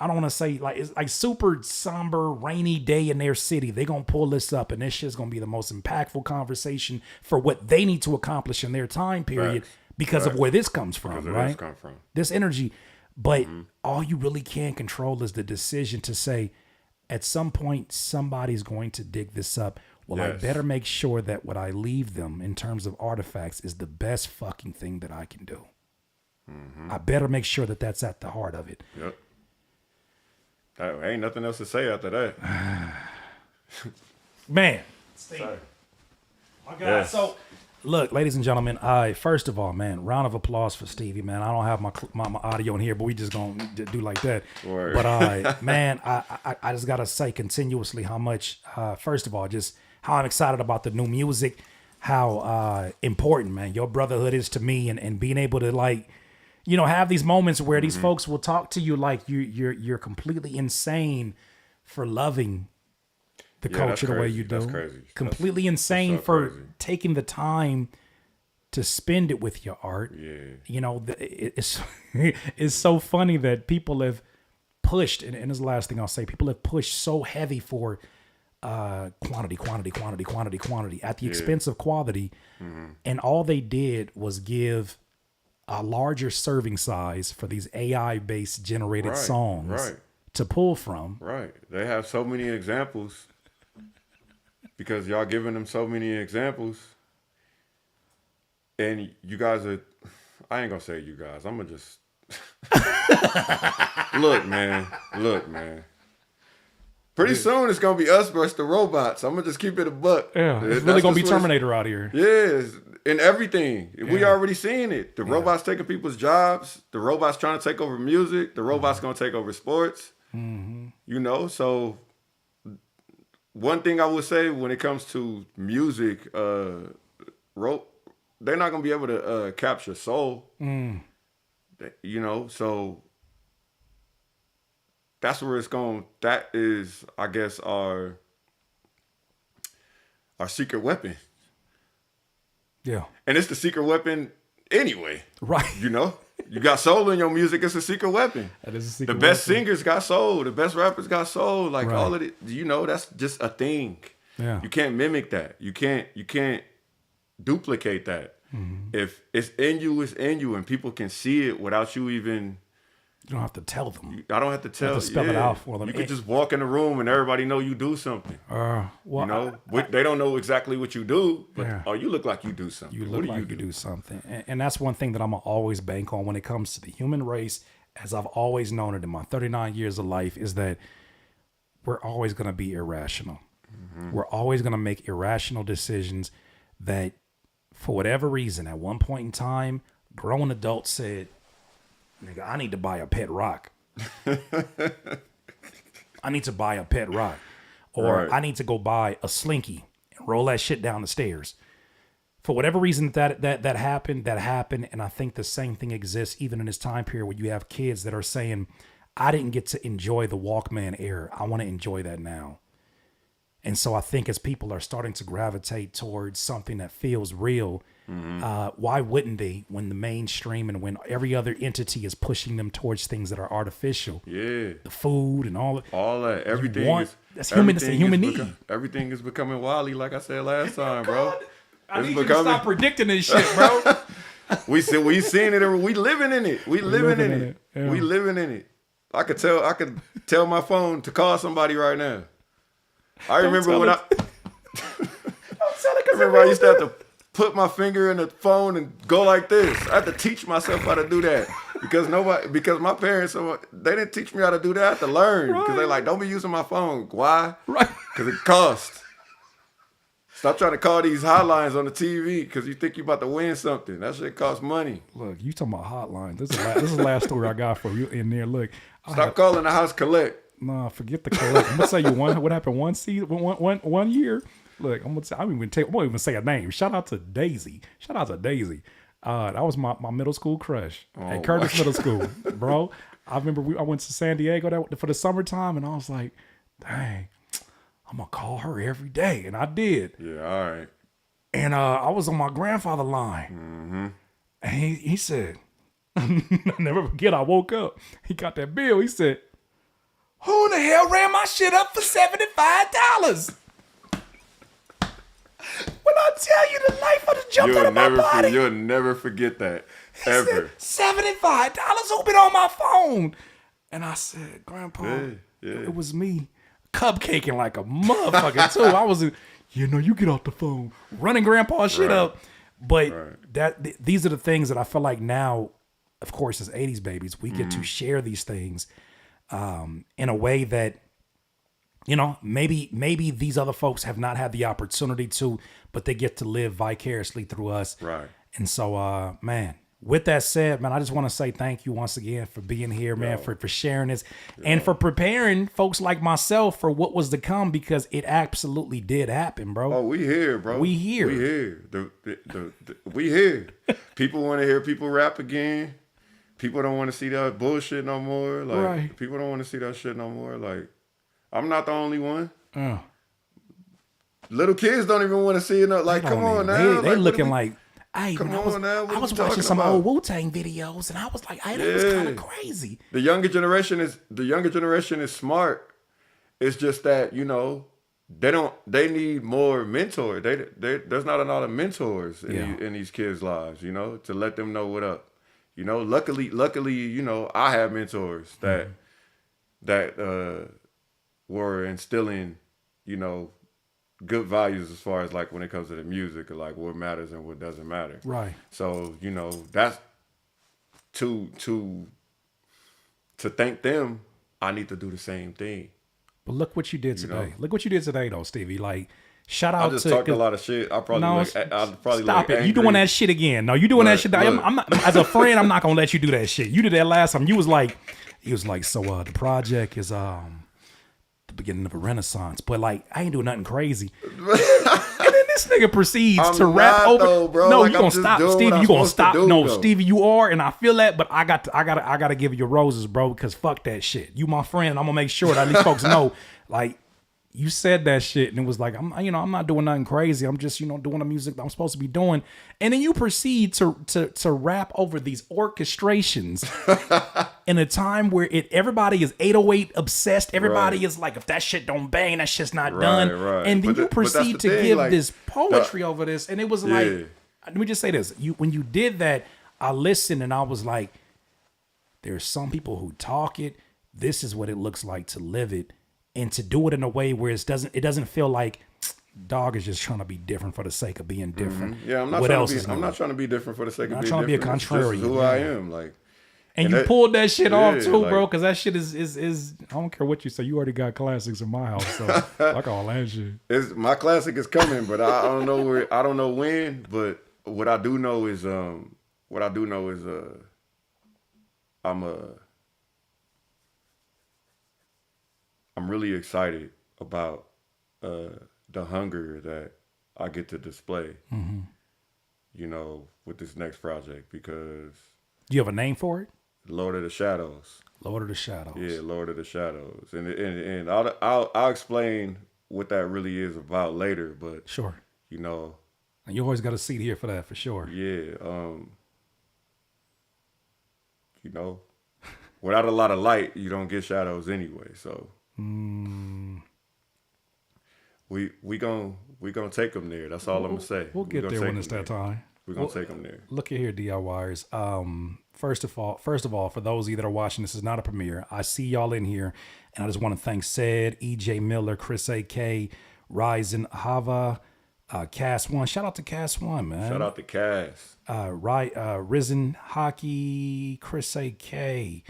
I don't want to say like, it's like super somber, rainy day in their city. They're going to pull this up and this shit's going to be the most impactful conversation for what they need to accomplish in their time period because of where this comes from, right? This energy. But all you really can control is the decision to say, at some point, somebody's going to dig this up. Well, I better make sure that what I leave them in terms of artifacts is the best fucking thing that I can do. I better make sure that that's at the heart of it. Yep. Ain't nothing else to say after that. Man. Sorry. My God. Yes. So, look, ladies and gentlemen, first of all, man, round of applause for Stevie, man. I don't have my audio in here, but we just going to do like that. Word. But, man, I just got to say continuously how much, first of all, just how I'm excited about the new music, how important, man, your brotherhood is to me, and being able to like, you know, have these moments where these folks will talk to you like you're completely insane for loving the culture the way you do. That's crazy. Completely insane so for crazy. taking the time to spend it with your art. Yeah. You know, it's it's so funny that people have pushed, and this is the last thing I'll say, people have pushed so heavy for quantity at the expense of quality. And all they did was give a larger serving size for these AI-based generated songs to pull from. Right. They have so many examples because y'all giving them so many examples. And you guys are, I ain't gonna say you guys, I'm gonna just, look, man. Pretty soon it's gonna be us versus the robots. I'm gonna just keep it a buck. Yeah, it's really gonna be Terminator out here. Yeah, in everything. We already seen it. The robots taking people's jobs. The robots trying to take over music. The robots gonna take over sports. You know, so one thing I would say when it comes to music, they're not gonna be able to capture soul. You know, so that's where it's going. That is, I guess, our secret weapon. Yeah. And it's the secret weapon anyway. Right. You know? You got soul in your music, it's a secret weapon. That is a secret The best weapon. singers got soul. The best rappers got soul. Like all of it, you know, that's just a thing. Yeah. You can't mimic that. You can't duplicate that. If it's in you, it's in you, and people can see it without you even. You don't have to tell them. I don't have to tell. You have to spell it out for them. You could just walk in the room and everybody know you do something. Well, you know, they don't know exactly what you do, but you look like you do something. You look like you do something, and that's one thing that I'm gonna always bank on when it comes to the human race, as I've always known it in my 39 years of life, is that we're always gonna be irrational. We're always gonna make irrational decisions that, for whatever reason, at one point in time, grown adults said, nigga, I need to buy a pet rock. I need to buy a pet rock. Or I need to go buy a slinky and roll that shit down the stairs. For whatever reason that happened. And I think the same thing exists even in this time period where you have kids that are saying, I didn't get to enjoy the Walkman era. I want to enjoy that now. And so I think as people are starting to gravitate towards something that feels real, why wouldn't they, when the mainstream and when every other entity is pushing them towards things that are artificial? Yeah. The food and all that. Everything that's human. It's a human need. Everything is becoming Wally, like I said last time, bro. I need you to stop predicting this shit, bro. we seen it. We living in it. We living in it. Yeah. We living in it. I could tell my phone to call somebody right now. I remember when I used to have to put my finger in the phone and go like this. I had to teach myself how to do that because my parents, they didn't teach me how to do that. I had to learn because they're like, don't be using my phone. Why? Right. Because it costs. Stop trying to call these hotlines on the TV because you think you're about to win something. That shit costs money. Look, you talking about hotlines. This is the last story I got for you in there. Look. Stop calling the house collect. Nah, forget the collect. I'm gonna tell you what happened one year. Look, I'm gonna even say a name. Shout out to Daisy. That was my middle school crush at Curtis Middle School, bro. I remember I went to San Diego for the summertime, and I was like, dang, I'm gonna call her every day, and I did. Yeah, all right. And I was on my grandfather line, and he said, I never forget. I woke up. He got that bill. He said, who in the hell ran my shit up for $75? When I tell you the life of the jumped out of my body. You'll never forget that. Ever. Said, $75? Who been on my phone? And I said, Grandpa, it was me. Cupcaking like a motherfucker too. I was, you get off the phone. Running Grandpa's shit up. But these are the things that I feel like now, of course, as 80s babies, we get to share these things in a way that, maybe these other folks have not had the opportunity to, but they get to live vicariously through us. Right. And so, man, With that said, man, I just want to say thank you once again for being here, man, for sharing this and for preparing folks like myself for what was to come, because it absolutely did happen, bro. Oh, we here, bro. We here. We here. We here. People want to hear people rap again. People don't want to see that bullshit no more. Like, right. People don't want to see that shit no more. Like, I'm not the only one. Little kids don't even want to see it. Like, come on now. They looking like, hey, come man, on now. I was watching some old Wu-Tang videos, and I was like, hey, that was kind of crazy. The younger generation is smart. It's just that, you know, they need more mentors. There's not a lot of mentors in these kids' lives, you know, to let them know what up. You know, luckily, you know, I have mentors that were instilling, you know, good values as far as like when it comes to the music or like what matters and what doesn't matter. Right. So, you know, that's to thank them, I need to do the same thing. But look what you did today. Look what you did today, though, Stevie. Like, shout out to... I just talked a lot of shit. I'll probably stop it. You doing that shit again. No, you doing that shit. I'm not, as a friend, I'm not going to let you do that shit. You did that last time. He was like, so the project is the beginning of a renaissance. But, like, I ain't doing nothing crazy. And then this nigga proceeds to rap over... Though, bro. No, like, you going to stop. Stevie, you going to stop. No, though. Stevie, you are, and I feel that, but I got to give you your roses, bro, because fuck that shit. You my friend. I'm going to make sure that these folks know, like... You said that shit and it was like, I'm not doing nothing crazy. I'm just, doing the music that I'm supposed to be doing. And then you proceed to rap over these orchestrations in a time where everybody is 808 obsessed. Everybody is like, if that shit don't bang, that shit's not done. Right. And then you proceed to give like, this poetry over this. And it was like, let me just say this. When you did that, I listened and I was like, there's some people who talk it. This is what it looks like to live it. And to do it in a way where it doesn't feel like dog is just trying to be different for the sake of being different. Mm-hmm. Yeah, I'm not trying to be different for the sake of being different. I'm trying to be a contrarian. This is who I am, like. And you pulled that shit off too, like, bro, because that shit is I don't care what you say. You already got classics in my house, so I call that shit. My classic is coming, but I don't know I don't know when. But what I do know is I'm really excited about the hunger that I get to display, with this next project, because... Do you have a name for it? Lord of the Shadows. Lord of the Shadows. Yeah, Lord of the Shadows. And I'll explain what that really is about later, but... Sure. And you always got a seat here for that, for sure. Yeah. Without a lot of light, you don't get shadows anyway, so... We gonna take them there. That's all I'm gonna say. We'll get there when it's that time. We're gonna take them there. Look at here, DIYers. First of all, for those of you that are watching, this is not a premiere. I see y'all in here, and I just want to thank Ced, EJ Miller, Chris AK, Ryzen, Hava, Cass One. Shout out to Cass One, man. Shout out to Cass. Risen Hockey, Chris AK,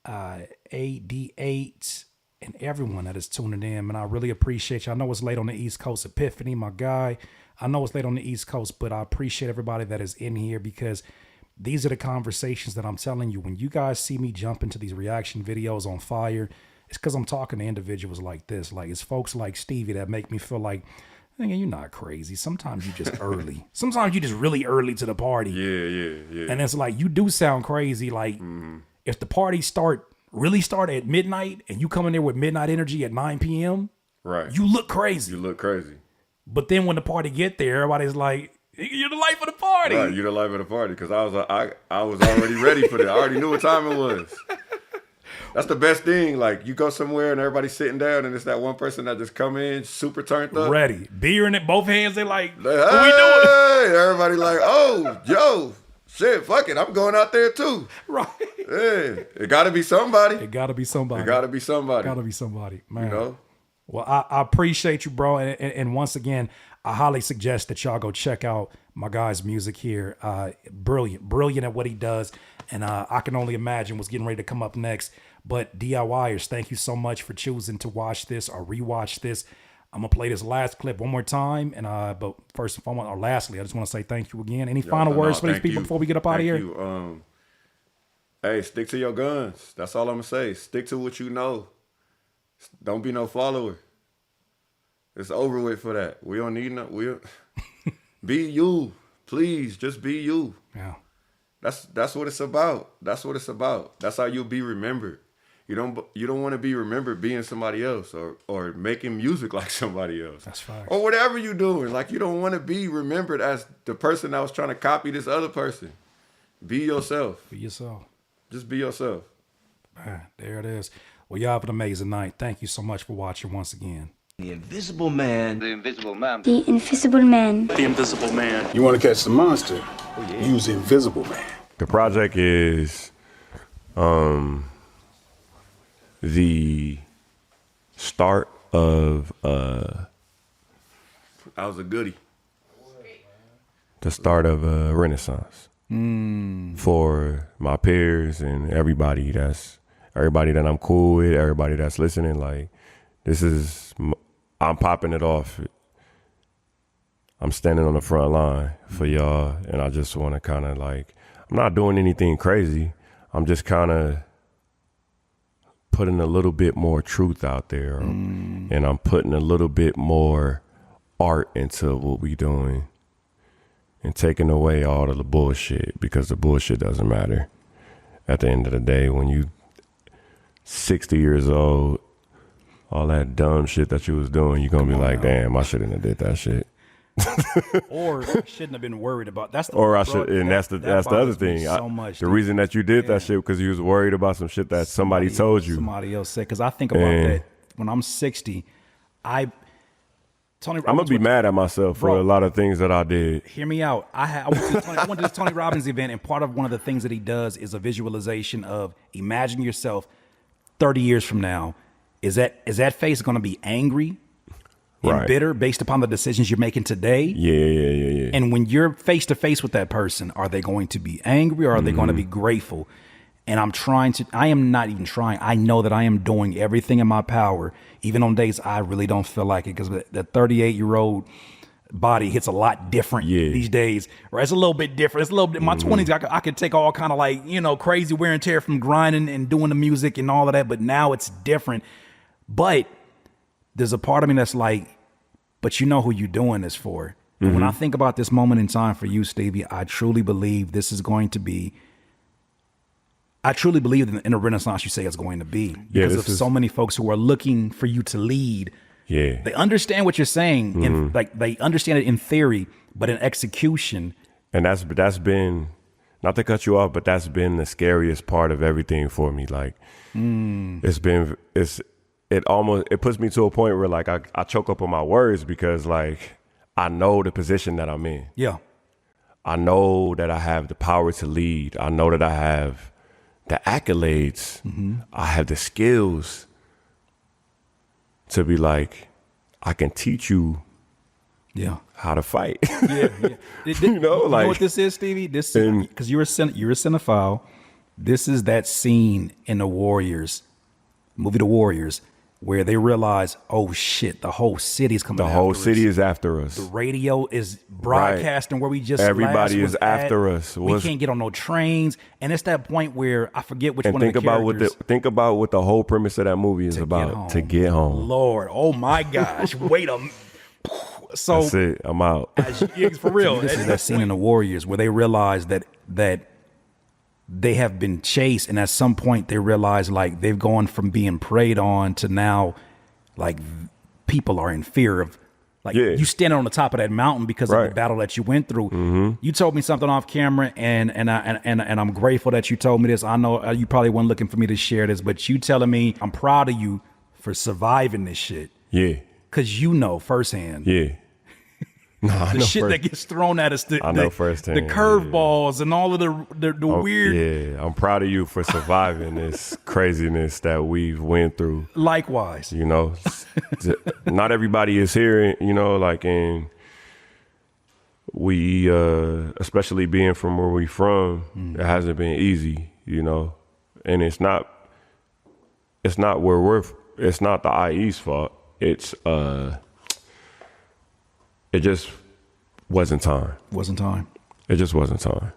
AD8. And everyone that is tuning in, and I really appreciate you. I know it's late on the East Coast. Epiphany, my guy. I know it's late on the East Coast, but I appreciate everybody that is in here, because these are the conversations that I'm telling you. When you guys see me jump into these reaction videos on fire, it's because I'm talking to individuals like this. Like, it's folks like Stevie that make me feel like, you're not crazy. Sometimes you just early. Sometimes you just really early to the party. Yeah. And it's like, you do sound crazy. Like, if the party really start at midnight and you come in there with midnight energy at 9 p.m., right? You look crazy. But then when the party get there, everybody's like, you're the life of the party. Right, you're the life of the party, because I was already ready for that. I already knew what time it was. That's the best thing. Like, you go somewhere and everybody's sitting down and it's that one person that just come in super turned up. Ready. Beer in it, both hands, they like, what we doing? Everybody like, oh, yo, shit, fuck it. I'm going out there too. Right. Yeah, it got to be somebody. It got to be somebody. Man. Well, I appreciate you, bro. And once again, I highly suggest that y'all go check out my guy's music here. Brilliant at what he does. And I can only imagine what's getting ready to come up next. But DIYers, thank you so much for choosing to watch this or rewatch this. I'm gonna play this last clip one more time, and but first and foremost, or lastly, I just want to say thank you again. Any final words for these people before we get up out of here? You. Hey, stick to your guns. That's all I'm gonna say. Stick to what you know. Don't be no follower. It's over with for that. We don't need no. Be you, please. Just be you. Yeah. That's what it's about. That's what it's about. That's how you'll be remembered. You don't want to be remembered being somebody else or making music like somebody else. That's fine. Or whatever you're doing. Like, you don't want to be remembered as the person that was trying to copy this other person. Be yourself. Be yourself. Just be yourself. Man, there it is. Well, y'all have an amazing night. Thank you so much for watching once again. The Invisible Man. The Invisible Man. The Invisible Man. The Invisible Man. You want to catch the monster? Use Invisible Man. The project is the start of I was a goodie. the start of a renaissance for my peers and everybody that I'm cool with, everybody that's listening. Like, I'm popping it off. I'm standing on the front line for y'all, and I just want to kind of like, I'm not doing anything crazy. I'm just kind of putting a little bit more truth out there, and I'm putting a little bit more art into what we doing and taking away all of the bullshit, because the bullshit doesn't matter. At the end of the day, when you 60 years old, all that dumb shit that you was doing, you're going to be like, damn, I shouldn't have did that shit. Or shouldn't have been worried about. That's the Or I should, and that's the other thing. So much, the reason that you did that shit because you was worried about some shit that somebody told you. Somebody else said. Because I think about that when I'm 60, Tony Robbins, I'm gonna be mad at myself for a lot of things that I did. Hear me out. I went to this Tony Robbins event, and part of one of the things that he does is a visualization of, imagine yourself 30 years from now. Is that face going to be angry and bitter based upon the decisions you're making today? Yeah. And when you're face to face with that person, are they going to be angry or are they going to be grateful? And I am not even trying. I know that I am doing everything in my power, even on days I really don't feel like it, because the 38-year-old body hits a lot different these days. Right? It's a little bit different. It's a little bit, in my 20s, I could take all kind of like, crazy wear and tear from grinding and doing the music and all of that. But now it's different. But there's a part of me that's like, but you know who you're doing this for. And when I think about this moment in time for you, Stevie, I truly believe this is going to be, I truly believe in the Renaissance you say it's going to be. Because of so many folks who are looking for you to lead. Yeah. They understand what you're saying. And like they understand it in theory, but in execution. And that's been, not to cut you off, but that's been the scariest part of everything for me. Like it puts me to a point where like I choke up on my words, because like I know the position that I'm in. Yeah. I know that I have the power to lead. I know that I have the accolades. I have the skills to be like, I can teach you how to fight. You know what this is, Stevie? This is because you're a cinephile. This is that scene in the movie The Warriors, where they realize, oh shit, the whole city's coming after us. The whole city is after us. The radio is broadcasting where we just everybody is after us. We can't get on no trains. And it's that point where I forget which one of the characters. Think about what the whole premise of that movie is about. To get home. Lord, oh my gosh. Wait a minute. So that's it. I'm out. For real. This is that scene in The Warriors where they realize that they have been chased, and at some point they realize like they've gone from being preyed on to now like people are in fear of like you standing on the top of that mountain because of the battle that you went through. You told me something off camera, and I'm grateful that you told me this. I know you probably weren't looking for me to share this, but you telling me I'm proud of you for surviving this shit. Yeah. Cause you know firsthand. Yeah. The shit that gets thrown at us, I know firsthand. The curveballs and all of the weird. Yeah, I'm proud of you for surviving this craziness that we've went through. Likewise. You know, not everybody is here, and we, especially being from where we from, it hasn't been easy, and it's not the IE's fault. It's it just wasn't time. Wasn't time. It just wasn't time.